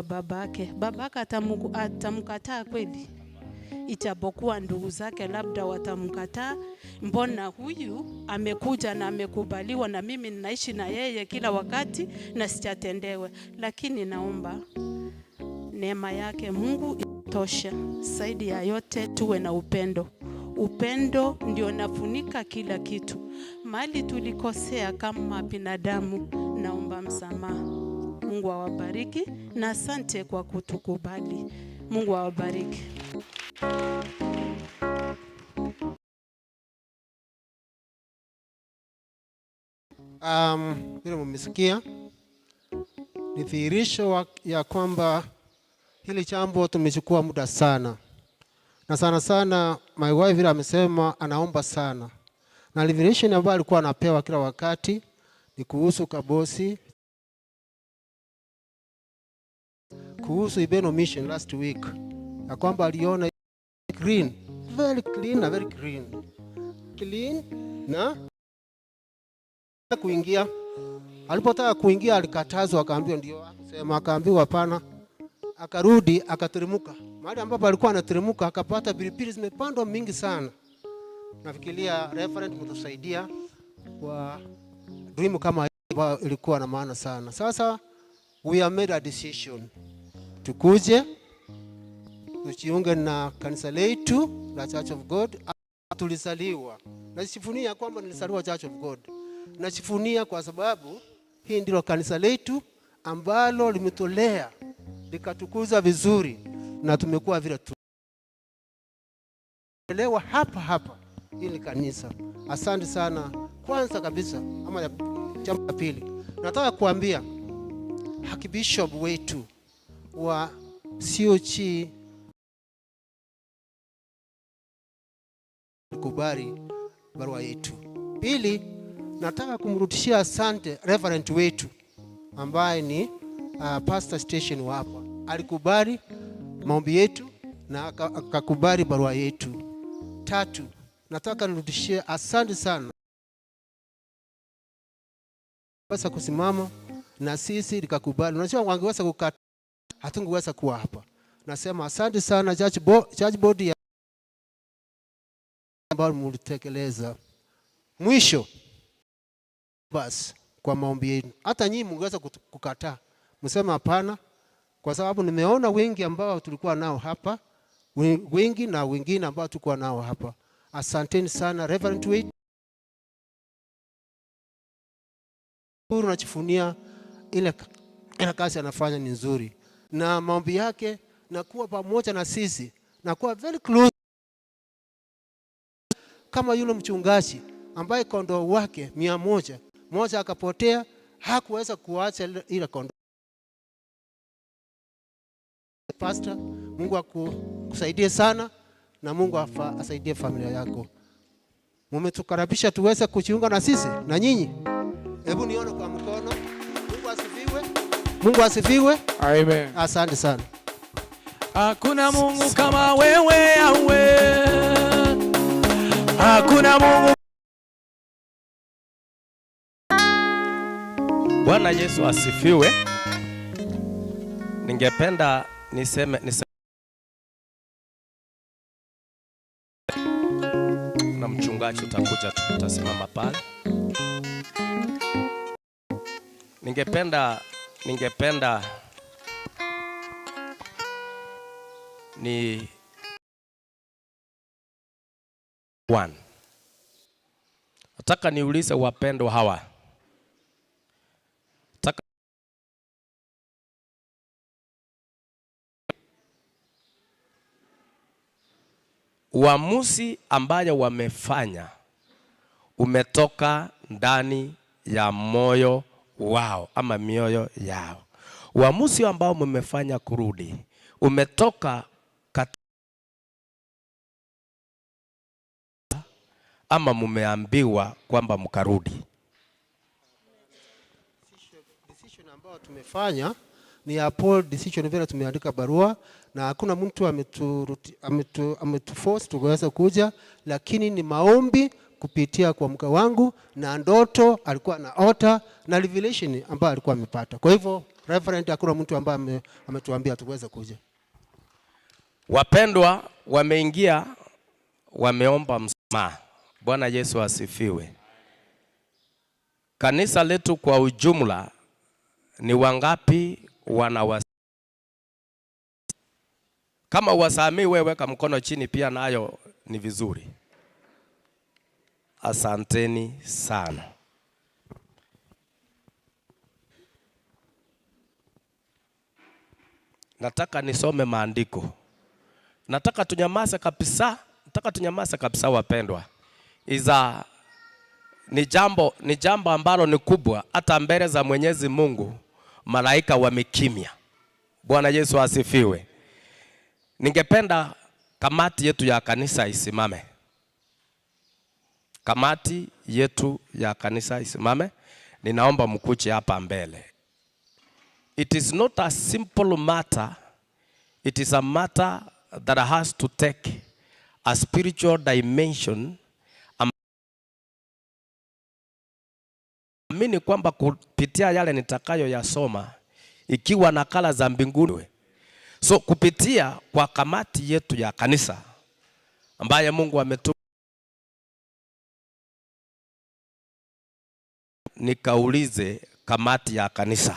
babake. Babake atamkataa kweli? Ijapokuwa ndugu zake labda watamkataa. Mbona huyu amekuja na amekubaliwa na mimi ninaishi na yeye kila wakati na sijatendewe? Lakini naomba neema yake Mungu itosha. Zaidi ya yote tuwe na upendo. Upendo ndio nafunika kila kitu. Mali tulikosea kama binadamu, naomba msamaha. Mungu awabariki na asante kwa kutukubali. Mungu awabariki. Vile mmesikia ni dhihirisho ya kwamba hili jambo tumechukua muda sana, na sana sana my wife vile amesema anaomba sana, na revelation ambayo alikuwa anapewa kila wakati ni kuhusu Kabosi, kuhusu Ibeno Mission last week, ya kwamba aliona green, very clean na very clean na kuingia. Alipotaka kuingia alikatazwa, akaambiwa ndio sema, akaambiwa hapana. Akarudi akateremka mahali ambapo alikuwa anateremka, akapata pilipili zimepandwa mingi sana. Nafikiria referent mtusaidia kwa dream kama hiyo, ilikuwa na maana sana. Sasa we have made a decision, tukuje tujiunge na kanisa letu la Church of God. Tulizaliwa, najivunia kwamba nilizaliwa Church of God. Najivunia kwa sababu hii ndilo kanisa letu ambalo limetolea likatukuza vizuri, na tumekuwa vile tuelewa hapa hili kanisa. Asante sana. Kwanza kabisa ama jambo la pili, nataka kuambia Archbishop wetu wa COG kubali barua yetu. Pili, nataka kumrudishia asante reverend wetu ambaye ni pastor station hapa. Alikubali maombi yetu na akakubali barua yetu. Tatu, nataka nirudishie asante sana basa kusimama na sisi likakubali. Unajua wangeweza kukata, hatungeweza kuwa hapa. Nasema asante sana church board ya ambao mlitekeleza. Mwisho basi kwa maombi yenu, hata nyinyi mngeweza kukataa, msema hapana, kwa sababu nimeona wengi ambao tulikuwa nao hapa wengi na wengine ambao tuko nao hapa. Asanteni sana Reverend Wade. Unachifunia ile kazi anafanya ni nzuri, na maombi yake na kuwa pamoja na sisi na kuwa very close, kama yule mchungaji ambaye kondoo wake 100 moja akapotea, hakuweza kuacha ile kondoo. Pastor, Mungu akusaidie sana na Mungu asaidie familia yako. Mumetukaribisha tuweze kujiunga na sisi na nyinyi. Hebu nione kwa mkono. Mungu asifiwe. Mungu asifiwe. Amen. Asante sana. Hakuna Mungu kama wewe Yahwe. Hakuna Mungu. Bwana Yesu asifiwe. Ningependa niseme na mchungaji utakuja tutasimama pale. Ningependa ni nataka niulize wapendwa hawa. Uamuzi ambayo wamefanya umetoka ndani ya moyo wao ama mioyo yao. Uamuzi ambao mmefanya kurudi umetoka ama mumeambiwa kwamba mkarudi? Decision ambayo tumefanya ni ya Paul decision, vile tumeandika barua, na hakuna mtu ametuforce tuweze kuja, lakini ni maombi kupitia kwa mke wangu na ndoto alikuwa anaota na revelation ambayo alikuwa amepata. Kwa hivyo Reverend, hakuna mtu ambaye ametuambia tuweze kuja. Wapendwa wameingia, wameomba msamaha. Bwana Yesu asifiwe. Kanisa letu kwa ujumla ni wangapi kama wasamii wewe weka mkono chini pia, nayo ni vizuri. Asanteni sana. Nataka nisome maandiko. Nataka tunyamaze kabisa wapendwa. Ni jambo ambalo ni kubwa hata mbele za Mwenyezi Mungu malaika wamekimya. Bwana Yesu asifiwe. Ningependa kamati yetu ya kanisa isimame. Kamati yetu ya kanisa isimame. Ninaomba mkuje hapa mbele. It is not a simple matter. It is a matter that has to take a spiritual dimension. Amini kwamba kupitia yale nitakayo yasoma ikiwa nakala za mbinguni. So kupitia kwa kamati yetu ya kanisa ambaye Mungu ametuma, nikaulize kamati ya kanisa,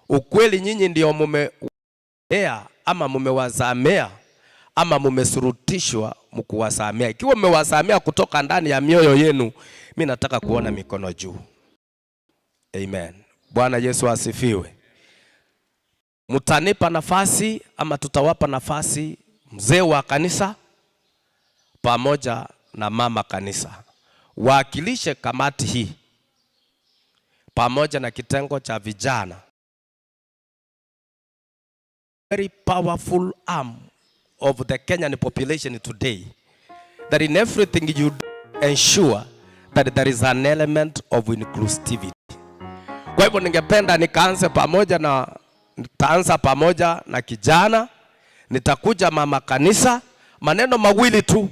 ukweli nyinyi ndio mumea ama mumewazamea ama mumesurutishwa mkuwasamea? Ikiwa mmewasamea kutoka ndani ya mioyo yenu, mimi nataka kuona mikono juu. Amen. Bwana Yesu asifiwe. Mtanipa nafasi ama tutawapa nafasi mzee wa kanisa pamoja na mama kanisa wakilishe kamati hii pamoja na kitengo cha vijana. Very powerful arm of the Kenyan population today, that in everything you ensure that there is an element of inclusivity. Kwa hivyo ningependa nitaanza pamoja na kijana, nitakuja mama kanisa, maneno mawili tu,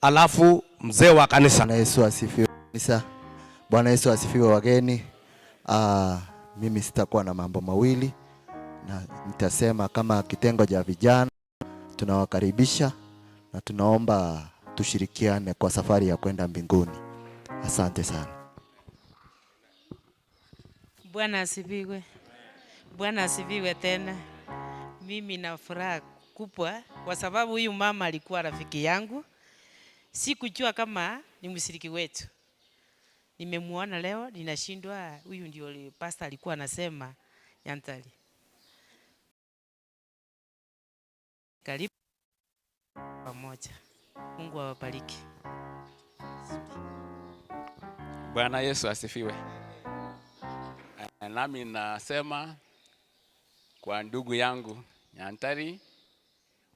alafu mzee wa kanisa. Bwana Yesu asifiwe kanisa. Bwana Yesu asifiwe wageni. Mimi sitakuwa na mambo mawili, na nitasema kama kitengo cha vijana tunawakaribisha na tunaomba tushirikiane kwa safari ya kwenda mbinguni. Asante sana. Bwana asifiwe. Bwana asifiwe tena. Mimi na furaha kubwa kwa sababu huyu mama alikuwa rafiki yangu. Sikujua kama ni mshiriki wetu. Nimemuona leo, ninashindwa huyu ndio pastor alikuwa anasema Nyantali. Karibu pamoja. Mungu awabariki. Bwana Yesu asifiwe. Nami nasema kwa ndugu yangu Nyantali,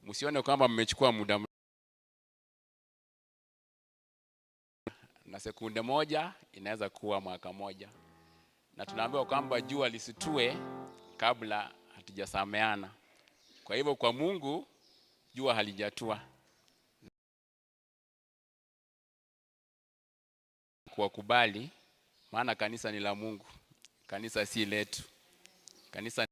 msione kwamba mmechukua muda na sekunde moja inaweza kuwa mwaka moja. Na tunaambiwa kwamba jua lisitue kabla hatujasameana. Kwa hivyo kwa Mungu jua halijatua. Kuwakubali, maana kanisa ni la Mungu. Kanisa si letu. Kanisa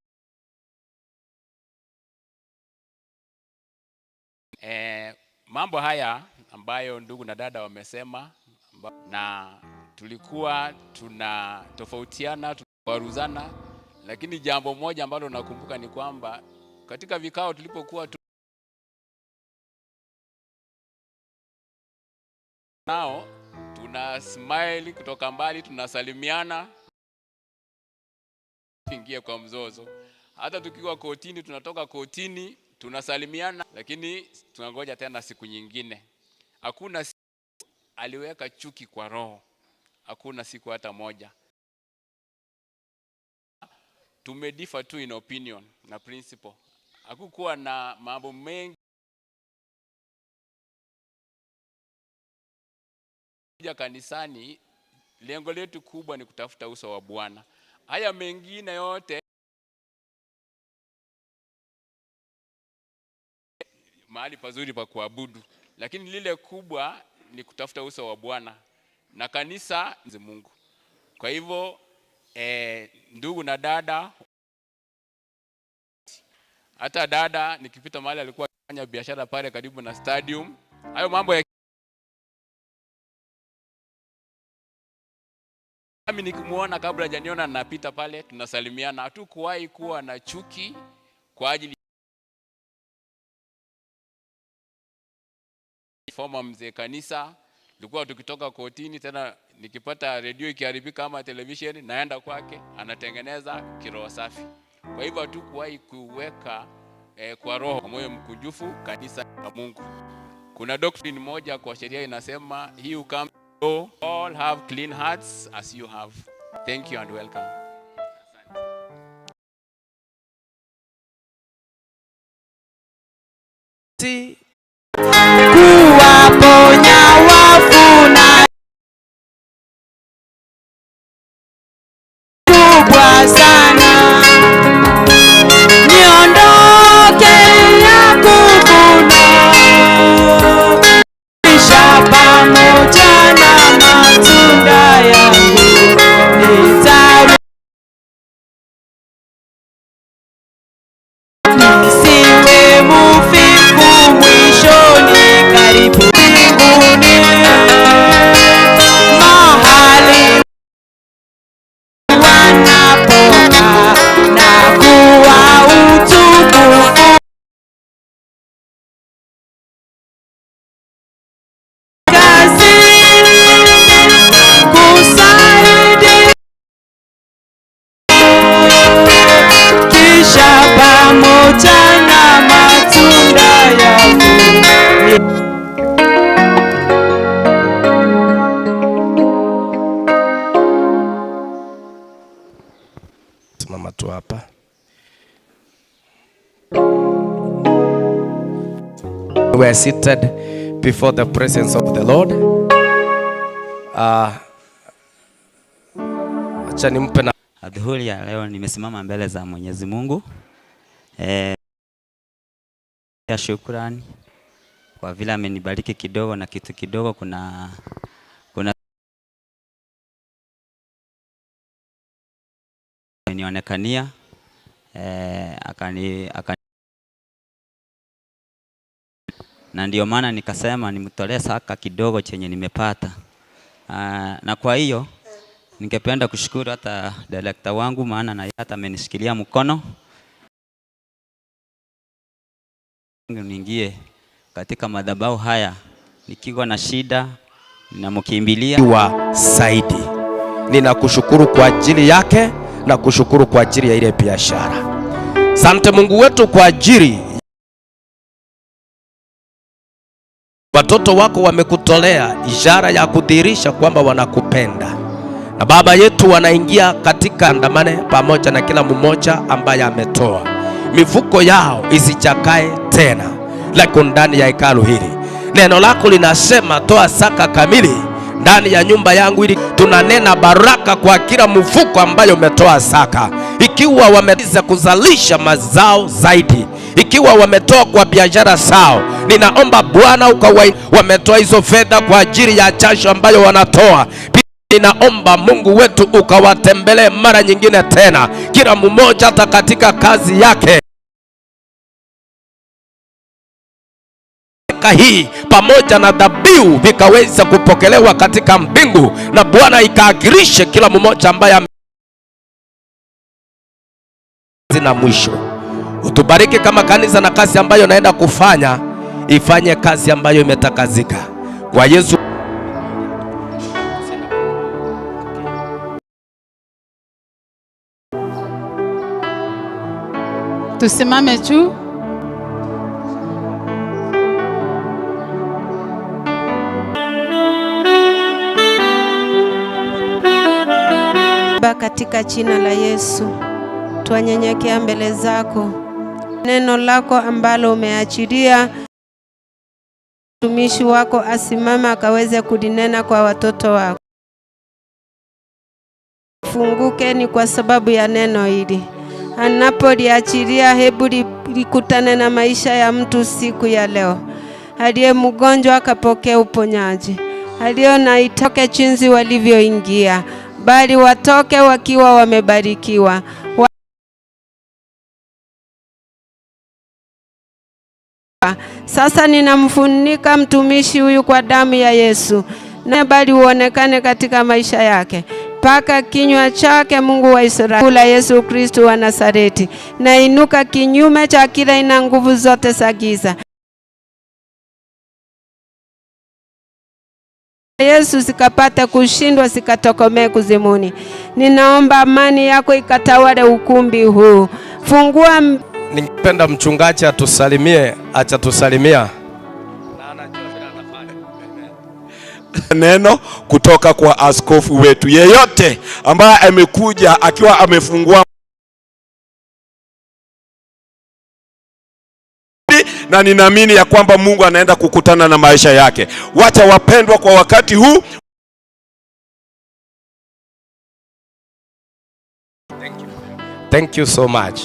mambo haya ambayo ndugu na dada wamesema, na tulikuwa tunatofautiana, tunawaruzana, lakini jambo moja ambalo nakumbuka ni kwamba katika vikao tulipokuwa nao tuna smile kutoka mbali, tunasalimiana, ingie kwa mzozo. Hata tukiwa kotini, tunatoka kotini tunasalimiana, lakini tunangoja tena siku nyingine. Hakuna siku aliweka chuki kwa roho, hakuna siku hata moja. Tumedifa tu in opinion na principle. Hakukuwa na mambo mengi kanisani. Lengo letu kubwa ni kutafuta uso wa Bwana. Haya mengine yote mahali pazuri pa kuabudu, lakini lile kubwa ni kutafuta uso wa Bwana na kanisa ni Mungu. Kwa hivyo ndugu na dada, hata dada nikipita mahali alikuwa akifanya biashara pale karibu na stadium, hayo mambo ya mimi nikimuona kabla hajaniona napita pale tunasalimiana. Hatukuwahi kuwa na chuki kwa ajili former mzee kanisa. Tulikuwa tukitoka kotini, tena nikipata redio ikiharibika ama television, naenda kwake anatengeneza kiroho safi. Kwa hivyo hatukuwahi kuweka kwa roho moyo mkunjufu kanisa la Mungu. Kuna doctrine moja kwa sheria inasema, he who comes to all have clean hearts as you have. Thank you and welcome. Kuwaponya wafu na kubwa sana, niondoke ya kuvuna, kisha pamoja na matunda yangu nitaru, nisiwe mufifu mwishoni, karibu mbinguni, mahali wanapokaa na kuwa utukufu, kazini kusaidia, kisha pamoja na matunda yangu. Simama tu hapa. We are seated before the presence of the Lord. Acha nimpe na adhuhuri ya leo nimesimama mbele za Mwenyezi Mungu. Ya shukrani kwa vile amenibariki kidogo na kitu kidogo. Kuna nionekania na ndio maana nikasema nimtolee saka kidogo chenye nimepata. Na kwa hiyo ningependa kushukuru hata director wangu, maana na hata amenishikilia mkono. niingie katika madhabahu haya nikiwa na shida, ninamkimbilia wa Saidi. Ninakushukuru kwa ajili yake na kushukuru kwa ajili ya ile biashara. Asante Mungu wetu kwa ajili watoto wako wamekutolea ishara ya kudhihirisha kwamba wanakupenda. Na Baba yetu wanaingia katika andamane pamoja na kila mmoja ambaye ametoa. Mifuko yao isichakae tena lako ndani ya hekalu hili. Neno lako linasema toa saka kamili ndani ya nyumba yangu, ili tunanena baraka kwa kila mfuko ambayo umetoa saka. Ikiwa wameweza kuzalisha mazao zaidi, ikiwa wametoa kwa biashara zao, ninaomba Bwana wametoa hizo fedha kwa ajili ya jasho ambayo wanatoa. Ninaomba Mungu wetu ukawatembelee mara nyingine tena, kila mmoja hata katika kazi yake hii pamoja na dhabihu vikaweza kupokelewa katika mbingu, na Bwana ikaagirishe kila mmoja ambaye na mwisho. Utubariki kama kanisa na kazi ambayo naenda kufanya ifanye kazi ambayo imetakazika kwa Yesu. Tusimame juu. Baba, katika jina la Yesu twanyenyekea mbele zako. Neno lako ambalo umeachilia mtumishi wako asimama akaweze kulinena kwa watoto wako. Funguke ni kwa sababu ya neno hili. Anapoliachilia, hebu likutane na maisha ya mtu siku ya leo. Aliye mgonjwa akapokea uponyaji, aliyo na itoke jinsi walivyoingia, bali watoke wakiwa wamebarikiwa. Sasa ninamfunika mtumishi huyu kwa damu ya Yesu, na bali uonekane katika maisha yake mpaka kinywa chake. Mungu wa Israeli, la Yesu Kristo wa Nazareti, na inuka kinyume cha kila ina nguvu zote za giza. Yesu zikapata kushindwa, zikatokomee kuzimuni. Ninaomba amani yako ikatawale ukumbi huu. Fungua. Ningependa mchungaji atusalimie, acha tusalimia neno kutoka kwa askofu wetu. Yeyote ambaye amekuja akiwa amefungua, na ninaamini ya kwamba Mungu anaenda kukutana na maisha yake. Wacha wapendwa, kwa wakati huu thank you so much.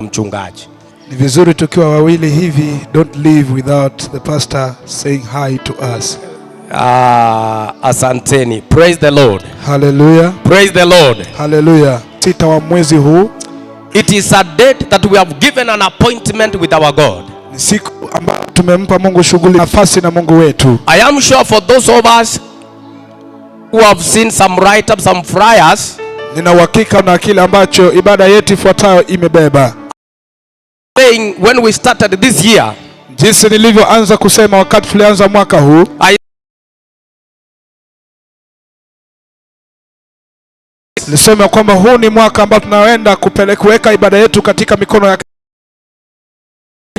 Mchungaji, ni vizuri tukiwa wawili hivi, don't leave without the pastor saying hi to us. Asanteni. Praise the Lord. Hallelujah. Praise the Lord. Hallelujah. Sita wa mwezi huu, it is a date that we have given an appointment with our God. Ni siku ambayo tumempa Mungu shughuli, nafasi na Mungu wetu. I am sure for those of us who have seen some write-ups, some flyers, nina uhakika na kile ambacho ibada yetu ifuatayo imebeba. When we started this year, jinsi nilivyoanza kusema wakati tulianza mwaka huu, nilisema kwamba huu ni mwaka ambao tunaenda kuweka ibada yetu katika mikono ya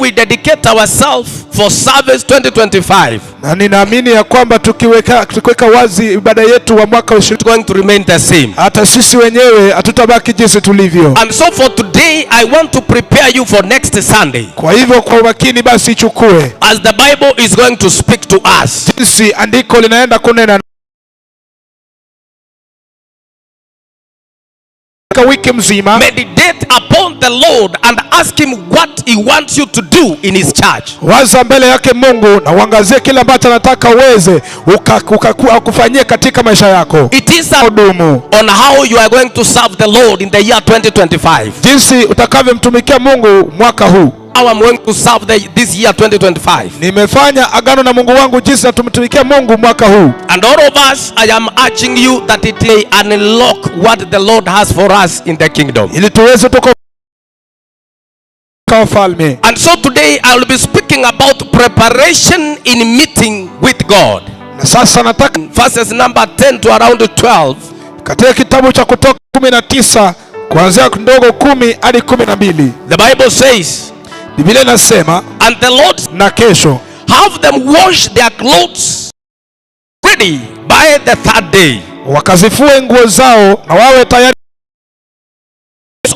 we dedicate ourselves for service 2025. Na ninaamini ya kwamba tukiweka wazi ibada yetu wa mwaka going to remain the same. Hata sisi wenyewe hatutabaki jinsi tulivyo. And so for today I want to prepare you for next Sunday. Kwa hivyo kwa umakini basi ichukue, as the Bible is going to speak to us, jinsi andiko linaenda kunena wiki mzima. Meditate upon the Lord and ask him what he wants you to do in his church. Waza mbele yake Mungu na uangazie kile ambacho anataka uweze ukafanyie katika maisha yako. It is a dumu on how you are going to serve the Lord in the year 2025. Jinsi utakavyomtumikia Mungu mwaka huu. how I'm going to serve this year 2025. Nimefanya agano na Mungu wangu jinsi natumtumikia Mungu mwaka huu. And all of us, I am urging you that it may unlock what the Lord has for us in the kingdom. Ili tuweze tuko ufalme. And so today I will be speaking about preparation in meeting with God. Na sasa nataka verses number 10 to around 12. Katika kitabu cha Kutoka 19 kuanzia ndogo 10 hadi 12. The Bible says, Biblia inasema, and the Lord na kesho have them wash their clothes ready by the third day. Wakazifue nguo zao na wawe tayari.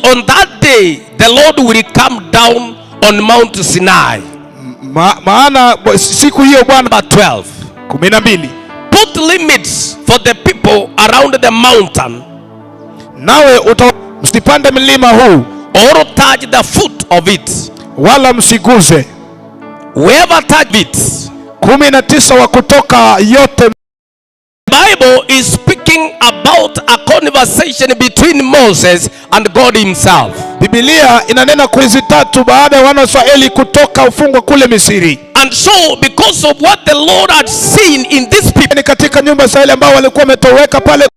On that day the Lord will come down on Mount Sinai. Maana siku hiyo Bwana 12. 12. Put limits for the people around the mountain. Nawe msipande mlima huu or touch the foot of it. Wala msiguze. Whoever touch it. 19 wa Kutoka yote. Bible is speaking about a conversation between Moses and God himself. Biblia inanena kwezi tatu baada ya wana wa Israeli kutoka ufungwa kule Misri. And so because of what the Lord had seen in this people, ni katika nyumba ya Israeli ambao walikuwa wametoweka pale,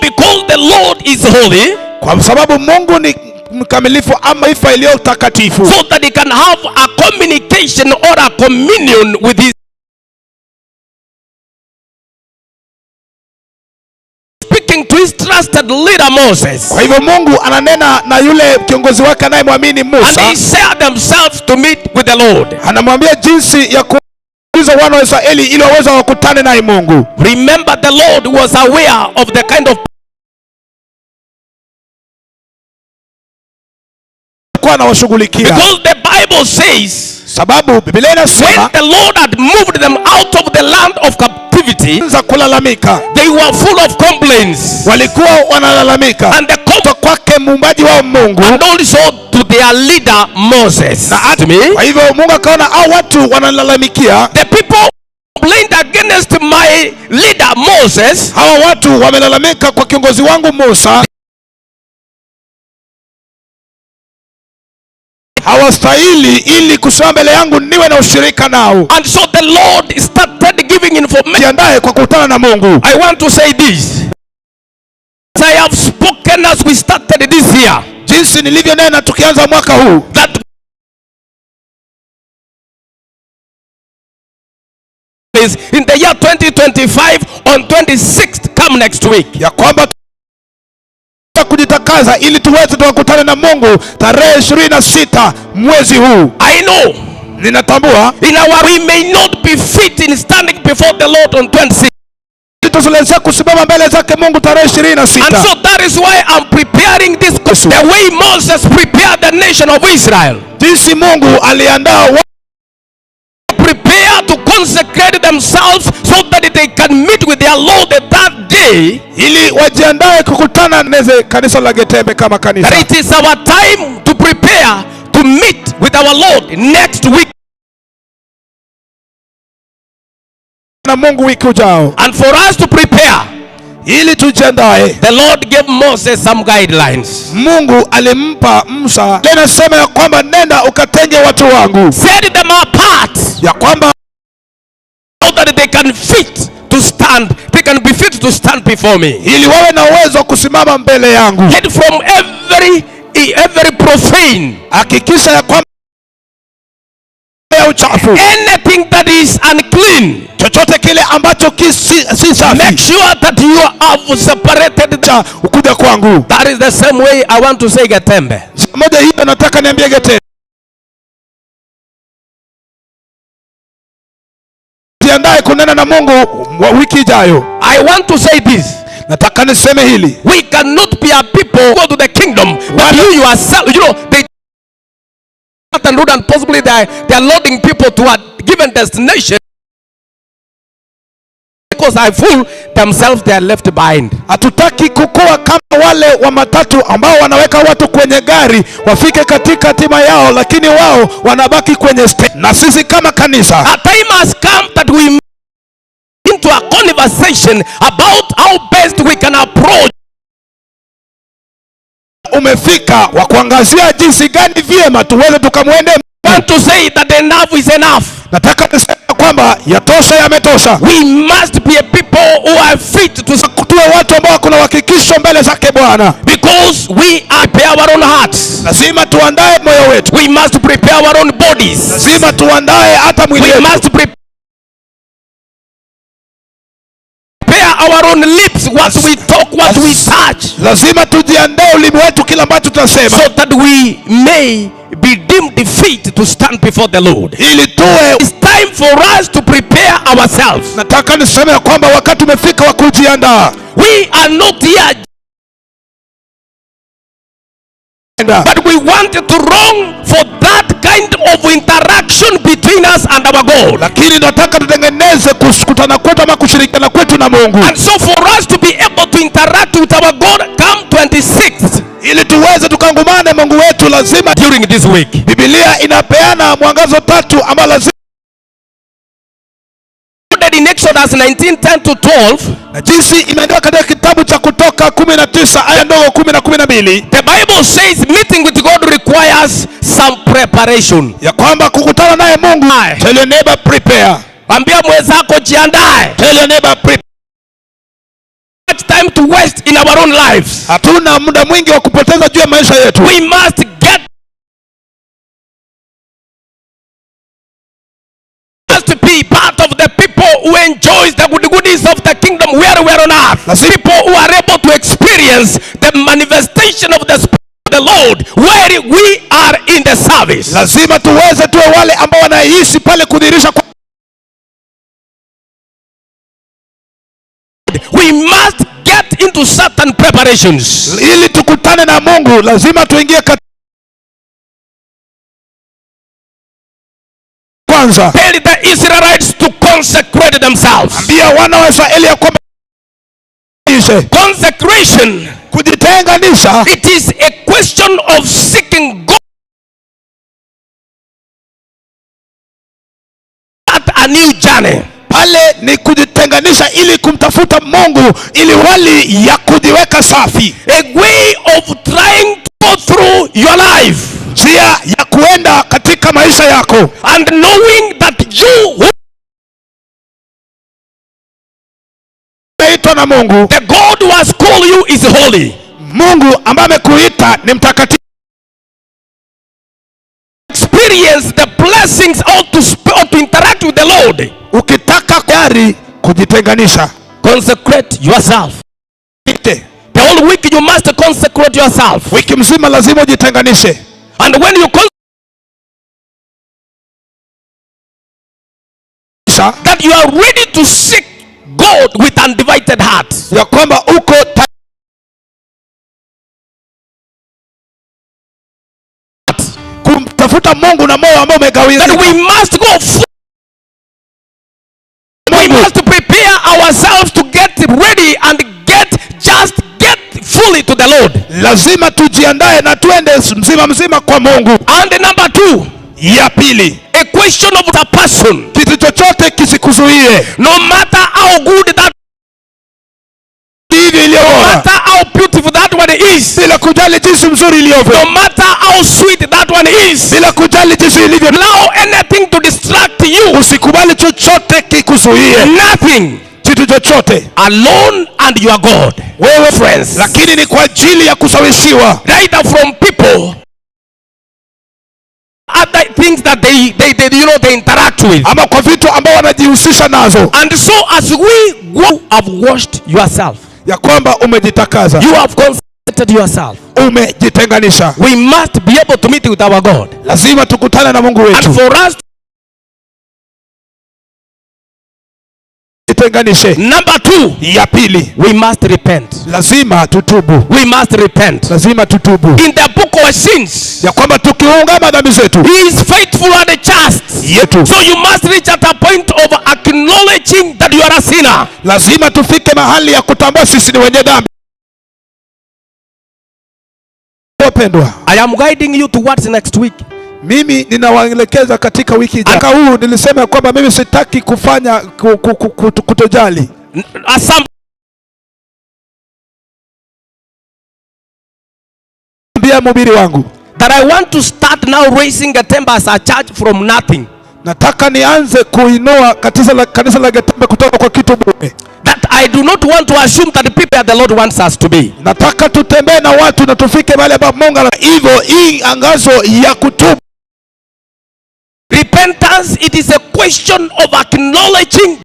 because the Lord is holy, kwa sababu Mungu ni mkamilifu ama ifa iliyo takatifu, so that he can have a communication or a communion with his to his trusted leader Moses. Kwa hivyo Mungu ananena na yule kiongozi wake anayemwamini Musa. And they set themselves to meet with the Lord. Anamwambia jinsi ya kuuliza wana wa Israeli ili waweze wakutane naye Mungu. Remember, the Lord was aware of the kind of kwa na washughulikia. Because the Bible says, sababu Biblia inasema, when the Lord had moved them out of the land of captivity, za kulalamika, they were full of complaints. Walikuwa wanalalamika. And the kwake muumbaji wao Mungu, and also to their leader Moses. Kwa hivyo Mungu akaona hao watu wanalalamikia. The people complained against my leader Moses. Hawa watu wamelalamika kwa kiongozi wangu Musa. Hawastahili ili kusimama mbele yangu niwe na ushirika nao. And so the Lord started giving information. Jiandae kwa kukutana na Mungu. I want to say this. As I have spoken as we started this year, jinsi nilivyonena tukianza mwaka huu, that is in the year 2025 on 26th come next week, ya kwamba kujitakaza ili tuweze tukutane na Mungu tarehe 26 mwezi huu. I know, ninatambua, we may not be fit in standing before the Lord on 26th. Tutaweza kusimama mbele zake Mungu tarehe 26. And so that is why I'm preparing this the way Moses prepared the nation of Israel. Jinsi Mungu aliandaa prepare to consecrate themselves so that they can meet with their Lord that day, ili wajiandae kukutana na kanisa la Getembe kama kanisa. That it is our time to prepare to meet with our Lord next week. Na Mungu wiki ujao. And for us to prepare, ili tujiandae, the Lord gave Moses some guidelines. Mungu alimpa Musa, linasema ya kwamba nenda ukatenge watu wangu, set them apart, ya kwamba so that they can fit to stand, they can be fit to stand before me, ili wawe na uwezo wa kusimama mbele yangu. Get from every profane, hakikisha ya kwamba uchafu, anything that is unclean, chochote kile ambacho si safi, make sure that you have separated ukuja kwangu. That is the same way I want to say Getembe. Moja hiyo nataka niambie Getembe, jiandae kunena na Mungu wiki ijayo. I want to say this. Nataka niseme hili. We cannot be a people go to the kingdom, but you yourself, they and possibly they are loading people to a given destination because I fool themselves, they are left behind. Hatutaki kukua kama wale wa matatu ambao wanaweka watu kwenye gari wafike katika hatima yao, lakini wao wanabaki kwenye stage. Na sisi kama kanisa, a time has come that we into a conversation about how best we can approach umefika wa kuangazia jinsi gani vyema tuweze tukamwende. Want to say that enough is enough. Nataka niseme kwamba yatosha yametosha. We must be a people who are fit to tuwe watu ambao kuna uhakikisho mbele zake Bwana. Because we are prepare our own hearts. Lazima tuandae moyo wetu. We must prepare our own bodies. Lazima tuandae hata mwili wetu. We must prepare our own lips, what we talk, what we touch. Lazima tujiandae ulimi wetu kila ambacho tutasema. So that we may be deemed fit to stand before the Lord. Ili tuwe. It's time for us to prepare ourselves. Nataka niseme kwamba wakati umefika wa kujiandaa. We are not here, but we want to long for that kind of interaction between us and our God. Lakini nataka tutengeneze kukutana kwetu ama kushirikiana kwetu na Mungu. And so for us to be able to interact with our God come 26th, ili tuweze tukangumane Mungu wetu, lazima during this week. Biblia inapeana mwangazo 3 ambao lazima in Exodus 19:10 to 12, na jinsi imeandikwa katika kitabu cha Kutoka 19 aya ndogo 10 na 12. The Bible says meeting with God requires some preparation. Ya kwamba kukutana naye Mungu. Tell your neighbor prepare. Ambia mwenzako jiandae. Tell your neighbor prepare. Much time to waste in our own lives. Hatuna muda mwingi wa kupoteza juu ya maisha yetu. We must get to be part of the people who enjoys the goodies of the kingdom where we are on earth. People who are able to experience the manifestation of the Spirit of the Lord where we are in the service. Lazima tuweze tuwe wale ambao wanaishi pale kudhihirisha kwa we must get into certain preparations. Ili tukutane na Mungu lazima tuingie kwanza. Tell the Israelites to consecrate themselves. Ambia wana wa Israeli ya kwamba consecration, kujitenganisha, it is a question of seeking God at a new journey. Pale ni kujitenganisha ili kumtafuta Mungu ili wali ya kujiweka safi. A way of trying to go through your life. Njia ya kuenda katika maisha yako. And knowing that you umeitwa na Mungu. The God who has called you is holy. Mungu ambaye amekuita ni mtakatifu. Experience the blessings or to interact with the Lord. Ukitaka gari kujitenganisha, consecrate yourself. The whole week you must consecrate yourself. Wiki mzima lazima ujitenganishe. And when you that you are ready to seek God with undivided heart. Ya kwamba uko kumtafuta Mungu na moyo ambao umegawanyika. That we must go we must prepare ourselves to get ready and get fully to the Lord. Lazima tujiandae na tuende mzima kwa Mungu. And number 2, ya pili, a question of the person. Kitu chochote kisikuzuie. No matter how good that no matter how beautiful that one is, bila kujali jinsi mzuri ilivyo. No matter how sweet that one is, bila kujali jinsi ilivyo. Allow anything to distract you. Usikubali chochote kikuzuie. Nothing. Kitu chochote. Alone and your God. Wewe friends. Lakini ni kwa ajili ya kusawishiwa. Either from people, other things that they interact with. Ama kwa vitu ambao wanajihusisha nazo. And so as we go, have washed yourself. Ya kwamba umejitakaza. You have consecrated yourself. Umejitenganisha. We must be able to meet with our God. Lazima tukutane na Mungu wetu. And for us jitenganishe. Number 2, ya pili, we must repent. Lazima tutubu. We must repent. Lazima tutubu. In the book of sins, ya kwamba tukiungama dhambi zetu, he is faithful and just yetu. So you must reach at a point of acknowledging that you are a sinner. Lazima tufike mahali ya kutambua sisi ni wenye dhambi. Wapendwa, I am guiding you towards next week. Mimi ninawaelekeza katika wiki ijayo. Mwaka huu nilisema kwamba mimi sitaki kufanya kutojali. ya mhubiri wangu that I want to start now raising Getembe as a church from nothing. Nataka nianze kuinua kanisa la Getembe kutoka kwa kitu bure. That I do not want to assume that the people that the Lord wants us to be. Nataka tutembee na watu na tufike mahali ambapo Mungu hivyo. Hii angazo ya kutubu. Repentance, it is a question of acknowledging.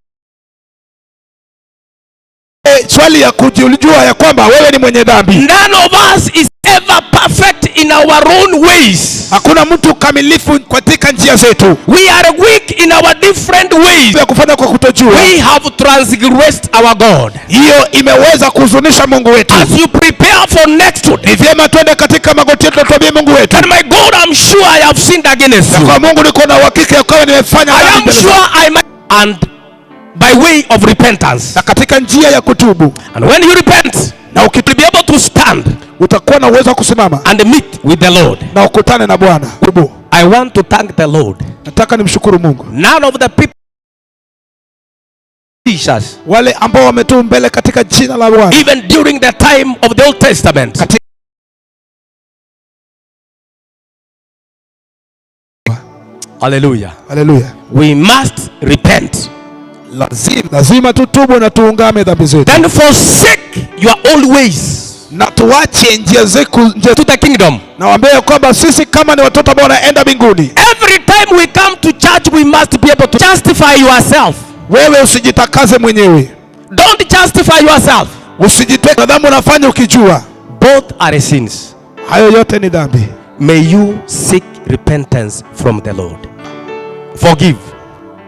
Swali ya kujijua ya kwamba wewe ni mwenye dhambi. None of us is ever perfect in our own ways. Hakuna mtu kamilifu katika njia zetu. We are weak in our different ways. Ya kufanya kwa kutojua. We have transgressed our God. Hiyo imeweza kuhuzunisha Mungu wetu. As you prepare for next week, ni vyema twende katika magoti yetu tuambie Mungu wetu. And my God, I'm sure I have sinned against you. Kwa Mungu niko na uhakika ya kwamba nimefanya dhambi. I am sure I might, and by way of repentance. Na katika njia ya kutubu. And when you repent, na be able to stand, utakuwa na uwezo wa kusimama and meet with the Lord, na ukutane na Bwana. I want to thank the Lord. Nataka nimshukuru Mungu. None of the people Jesus, wale ambao wametu mbele katika jina la Bwana, even during the time of the Old Testament, hallelujah, hallelujah, we must repent. Lazima tutubu na tuungame dhambi zetu. Then forsake your old ways. Na tuache njia zetu to the kingdom. Na waambie kwamba sisi kama ni watoto ambao wanaenda mbinguni. Every time we come to church we must be able to justify yourself. Wewe usijitakaze mwenyewe. Don't justify yourself. Usijiteke dhambi unafanya ukijua. Both are sins. Hayo yote ni dhambi. May you seek repentance from the Lord. Forgive.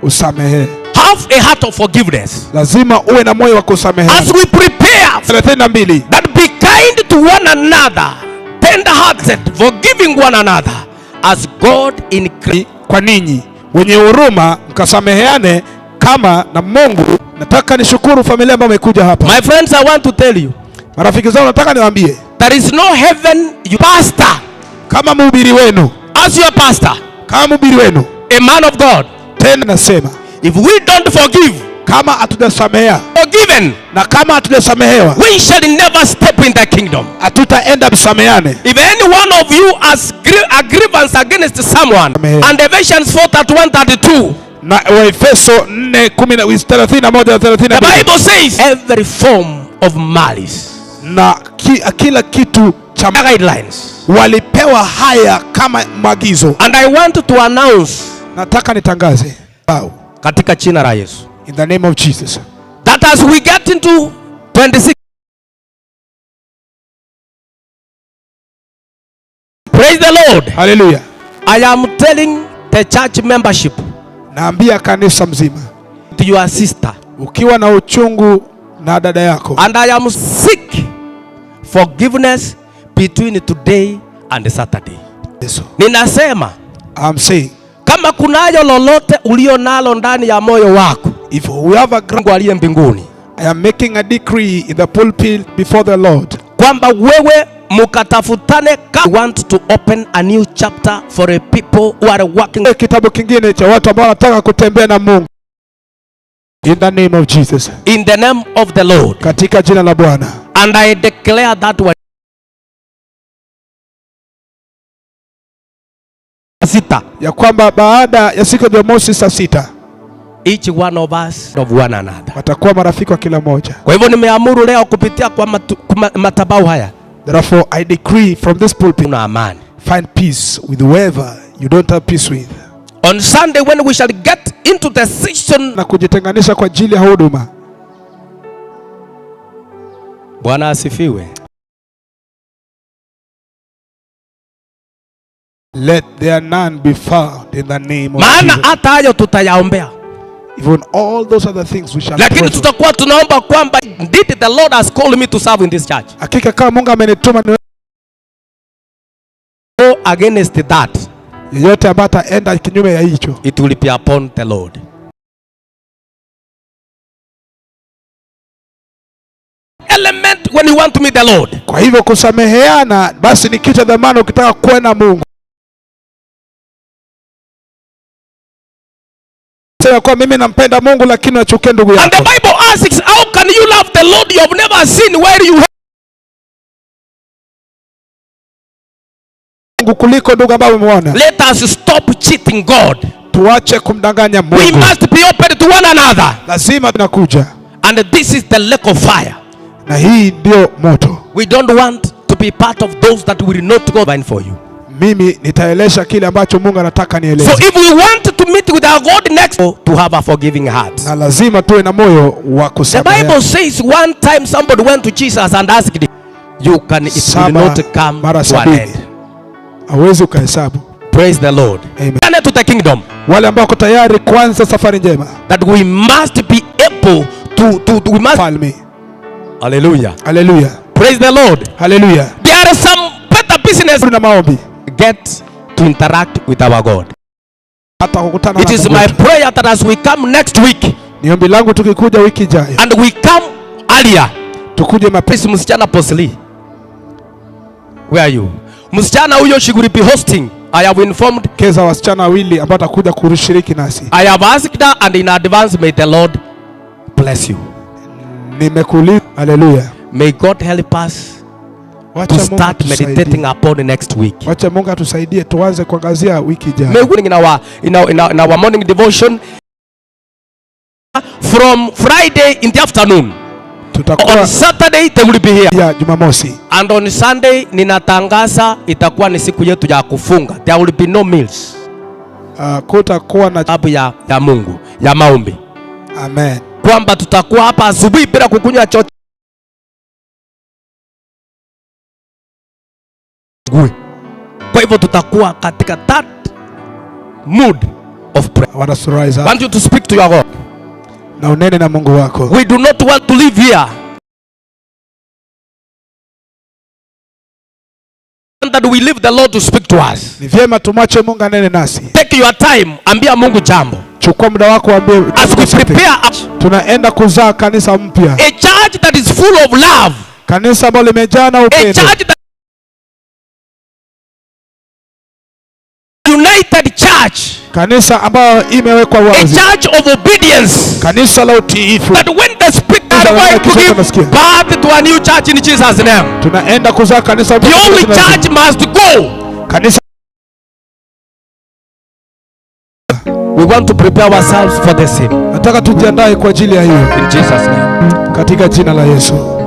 Usamehe. Have a heart of forgiveness. Lazima uwe na moyo wa kusamehe. As we prepare 32 that be kind to one another, tender-hearted, forgiving one another as God in Christ. Kwa ninyi wenye huruma mkasameheane kama na Mungu. Nataka nishukuru familia ambayo imekuja hapa. My friends, I want to tell you, marafiki zangu, nataka niwaambie, there is no heaven you pastor, kama mhubiri wenu, as your pastor, kama mhubiri wenu, a man of God. Tena nasema, if we don't forgive, kama hatujasamehea, forgiven, na kama hatujasamehewa, we shall never step in the kingdom. Hatutaenda msameane. If any one of you has a grievance against someone, and Ephesians 4:31-32, na Waefeso 4:31-32, the Bible says every form of malice, na kila kitu cha guidelines, walipewa haya kama maagizo. And I want to announce, nataka nitangaze katika jina la Yesu, in the name of Jesus, that as we get into 26, praise the Lord, hallelujah, I am telling the church membership, naambia kanisa mzima, to your sister, ukiwa na uchungu na dada yako, and I am seek forgiveness between today and Saturday. Yesu, ninasema, I'm saying, kama kunayo lolote ulio nalo ndani ya moyo wako, if we have a Mungu aliye mbinguni, I am making a decree in the pulpit before the Lord, kwamba wewe mukatafutane. I want to open a new chapter for a people who are working. Kitabu kingine cha watu ambao wanataka kutembea na Mungu. In the name of Jesus. In the name of the Lord. Katika jina la Bwana. And I declare that one. Sita. Ya kwamba baada ya siku ya Jumamosi saa 6, each one of us of one another, watakuwa marafiki wa kila mmoja. Kwa hivyo nimeamuru leo kupitia kwa madhabahu haya, therefore I decree from this pulpit, na amani, find peace with whoever you don't have peace with. On Sunday when we shall get into the session, na kujitenganisha kwa ajili ya huduma. Bwana asifiwe. Let there none be found in the name of maana Jesus. Hata hayo tutayaombea. Even all those other things we shall pray. Lakini tutakuwa tunaomba kwamba indeed the Lord has called me to serve in this church. Hakika kama Mungu amenituma ni go against that. Yeyote ambaye ataenda kinyume ya hicho, it will be upon the Lord. Element when you want to meet the Lord. Kwa hivyo kusameheana basi ni kitu cha dhamana ukitaka kuwa na Mungu. Sema kwa mimi nampenda Mungu lakini nachukia ndugu yako. And the Bible asks, how can you love the Lord you have never seen where you Mungu kuliko ndugu ambao umeona. Let us stop cheating God. Tuache kumdanganya Mungu. We must be open to one another. Lazima tunakuja. And this is the lake of fire. Na hii ndio moto. We don't want to be part of those that will not go bind for you. Mimi nitaelesha kile ambacho Mungu anataka nieleze. So if we want to meet with our God next, to have a forgiving heart. Na lazima tuwe na moyo wa kusamehe. The Bible says one time somebody went to Jesus and asked him, you can, it will not come to an end. Hawezi ukahesabu. Praise the Lord. Amen. To the kingdom. Wale ambao wako tayari kuanza safari njema. That we must be able to we must. Hallelujah. Hallelujah. Praise the Lord. Hallelujah. There are some better business na maombi. Get to interact with our God. It is my prayer that as we come next week, ni ombi langu tukikuja wiki ijayo, and we come earlier, tukuje mapema. Msichana Posli, where are you? Msichana huyo she will be hosting. I have informed keza wasichana wawili ambao atakuja kushiriki nasi. I have asked her, and in advance may the Lord bless you. Nimekuuliza. Hallelujah. May God help us to start meditating upon next week. Wacha Mungu atusaidie tuanze kuangazia wiki ijayo. May we in our morning devotion from Friday in the afternoon. On Saturday they will be here. Ya Jumamosi. And on Sunday ninatangaza itakuwa ni siku yetu ya kufunga. There will be no meals. Kutakuwa na sababu ya Mungu, ya maombi. Amen. Kwamba tutakuwa hapa asubuhi bila kukunywa chochote. Kwa hivyo tutakuwa katika that mood of prayer. I want you to speak to your God. Na unene na Mungu wako. We do not want to live here that we leave the Lord to speak to us. Ni vyema tumwache Mungu anene nasi. Take your time, ambia Mungu jambo. Chukua muda wako ambie. As we prepare, tunaenda kuzaa kanisa mpya. A church that is full of love. Kanisa ambalo limejaa na upendo. A church that united church. Kanisa ambayo imewekwa wazi. A church of obedience. Kanisa la utiifu. That when the speaker is going to give birth to a new church in Jesus' name. Tunaenda kuzaa kanisa mpya. The only church must go. Kanisa. We want to prepare ourselves for the same. Nataka tujiandae kwa ajili ya hiyo. In Jesus' name. Katika jina la Yesu.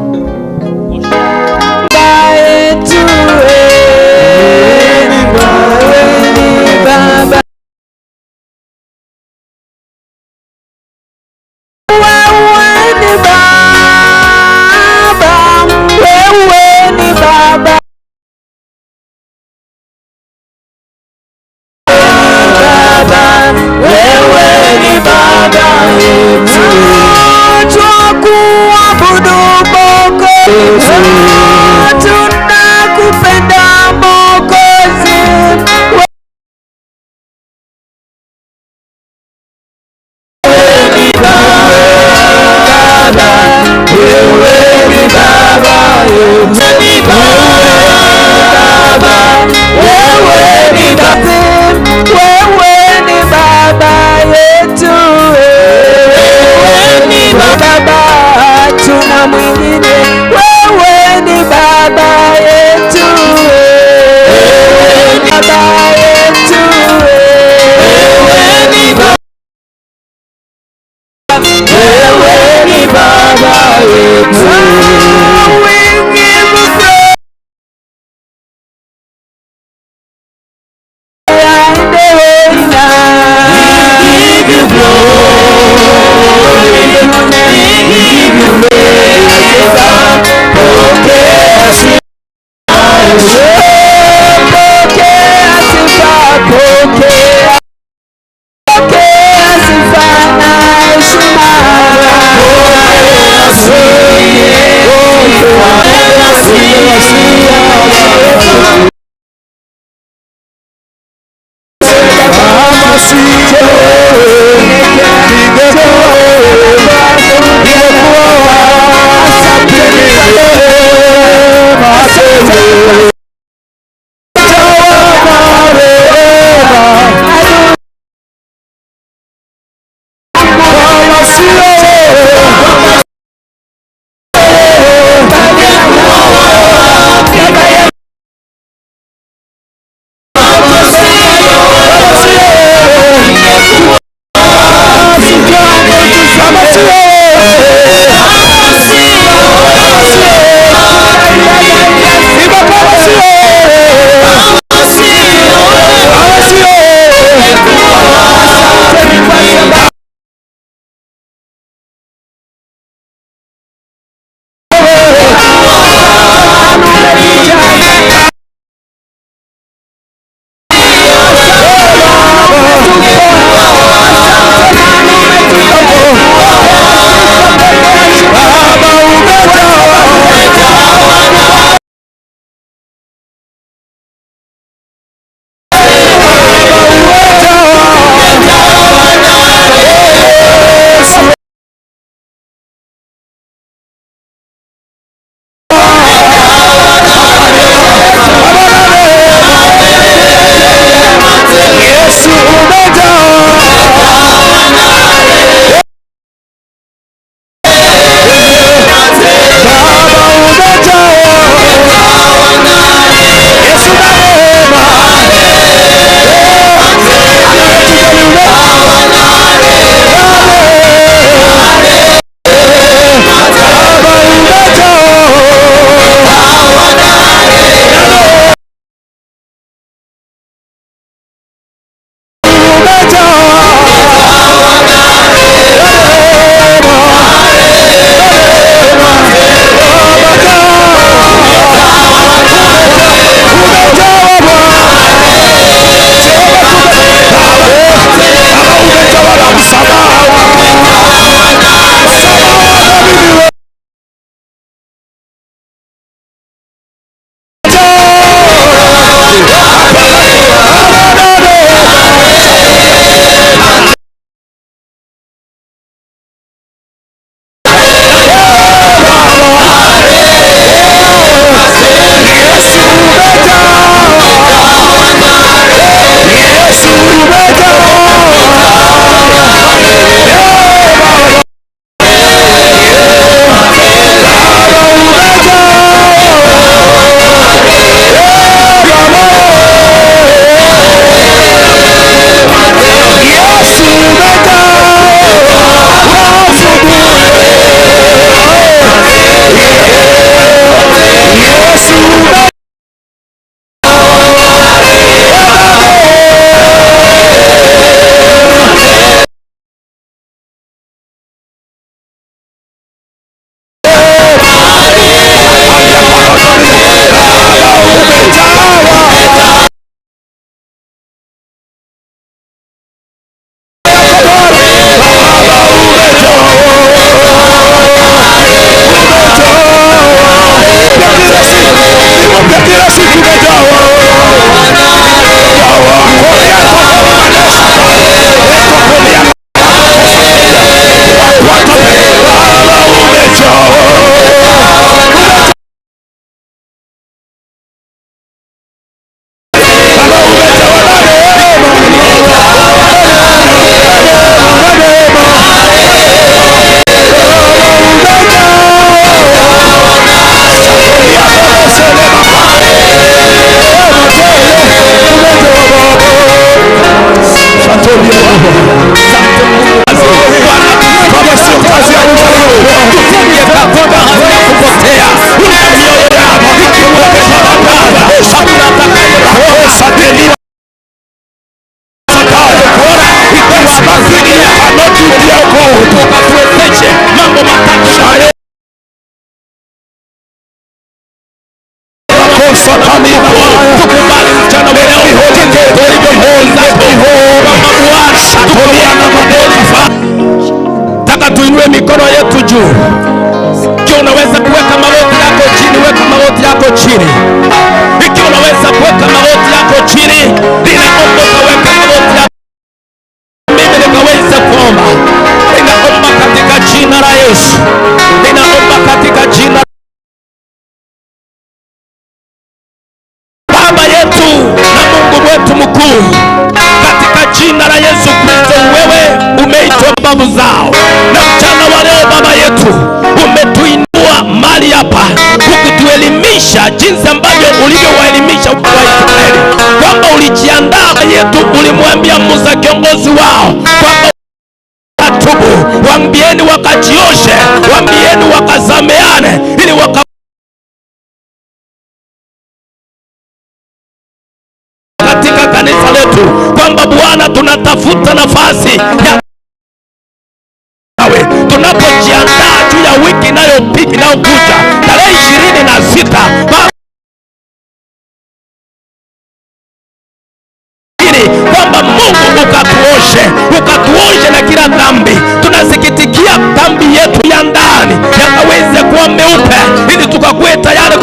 Yesu. Ninaomba katika jina Baba yetu na Mungu wetu mkuu, katika jina la Yesu Kristo, wewe umeitwa babu zao, na mchana wa leo Baba yetu umetuinua mali hapa kukutuelimisha jinsi ambavyo ulivyowaelimisha Waisraeli, kwamba ulijiandaa yetu, ulimwambia Musa kiongozi wao kwamba watubu, waambieni wakajioshe, waambieni wakasameane ili katika kanisa letu, kwamba Bwana tunatafuta nafasi ya tunapojiandaa juu ya wiki inayokuja tarehe 26 kwamba Mungu ukatuoshe na kila dhambi. Tunasikitikia dhambi yetu ya ndani yakaweze kuwa meupe, ili tukakuwe tayari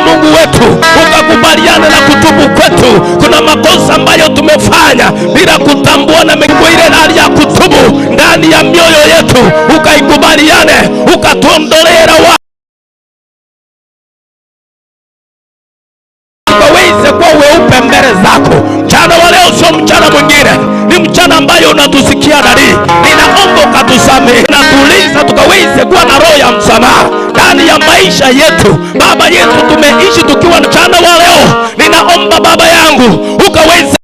Mungu wetu ukakubaliana na kutubu kwetu. Kuna makosa ambayo tumefanya bila kutambua, na ile hali ya kutubu ndani ya mioyo yetu ukaikubaliane, ukatuondolea ukaweze kuwa weupe mbele zako. Mchana wa leo sio mchana mwingine, ni mchana ambayo unatusikia dalili. Ninaomba ukatusamehe na tuliza, tukaweze kuwa na roho ya msamaha ndani ya maisha yetu. Baba yetu, tumeishi tukiwa mchana wa leo, ninaomba Baba yangu ukaweze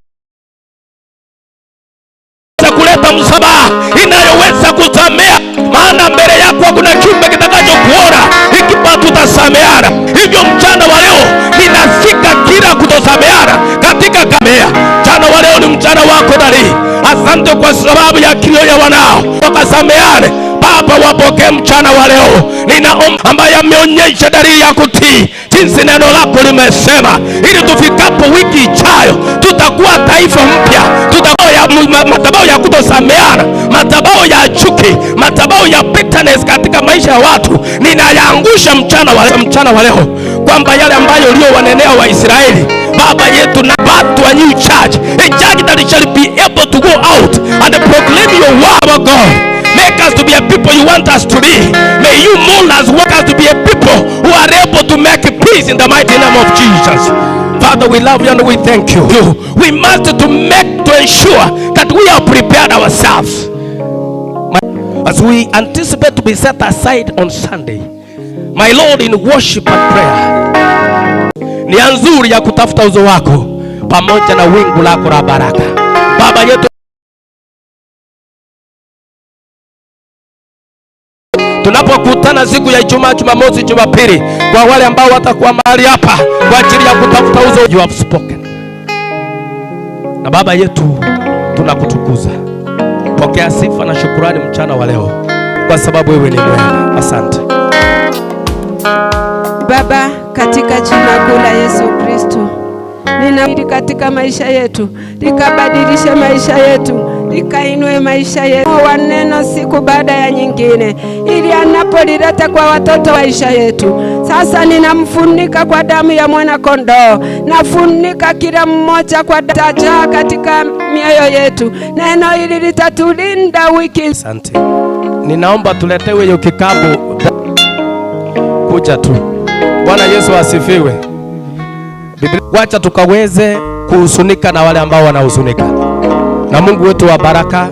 kuleta msamaha inayoweza kusamea, maana mbele yako hakuna kiumbe kitakachokuona ikiwa tutasameana. Hivyo mchana wa leo ninafika kila kutosameana katika kamea. Mchana wa leo ni mchana wako dalili. Asante kwa sababu ya kilio ya wanao wakasameane. Baba, wapokee mchana wa leo. Ninaomba ambaye ameonyesha dalili ya kutii jinsi neno lako limesema, ili tufikapo wiki ijayo tutakuwa taifa mpya, tutakuwa madhabahu ya kutosameana, madhabahu ya chuki, madhabahu ya bitterness katika maisha ya watu. Ninayaangusha mchana wa leo, kwamba yale ambayo uliowanenea Waisraeli Baba yetu, na watu wa new church, a church that shall be able to go out and proclaim your word of God. Make us to be a people you want us to be. May you mold us, work us to be a people who are able to make peace in the mighty name of Jesus. Father, we love you and we thank you. We must to ensure that we are prepared ourselves. As we anticipate to be set aside on Sunday, my Lord, in worship and prayer, nia nzuri ya kutafuta uso wako pamoja na wingu lako la baraka. Baba yetu, tunapokutana siku ya Ijumaa, Jumamosi, Jumapili, kwa wale ambao watakuwa mahali hapa kwa ajili ya kutafuta uso, you have spoken. Na Baba yetu, tunakutukuza. Pokea sifa na shukrani mchana wa leo, kwa sababu wewe ni mwema. Asante Baba, katika jina kuu la Yesu Kristo, ninaomba katika maisha yetu likabadilishe maisha yetu, likainue maisha yetu wa neno siku baada ya nyingine, ili anapolileta kwa watoto wa maisha yetu. Sasa ninamfunika kwa damu ya mwana kondoo, nafunika kila mmoja kwa tajaa katika mioyo yetu. Neno hili litatulinda wiki. Asante. Ninaomba tuletewe hiyo kikapu, kuja tu. Bwana Yesu asifiwe. Wacha tukaweze kuhusunika na wale ambao wanahusunika, na Mungu wetu wa baraka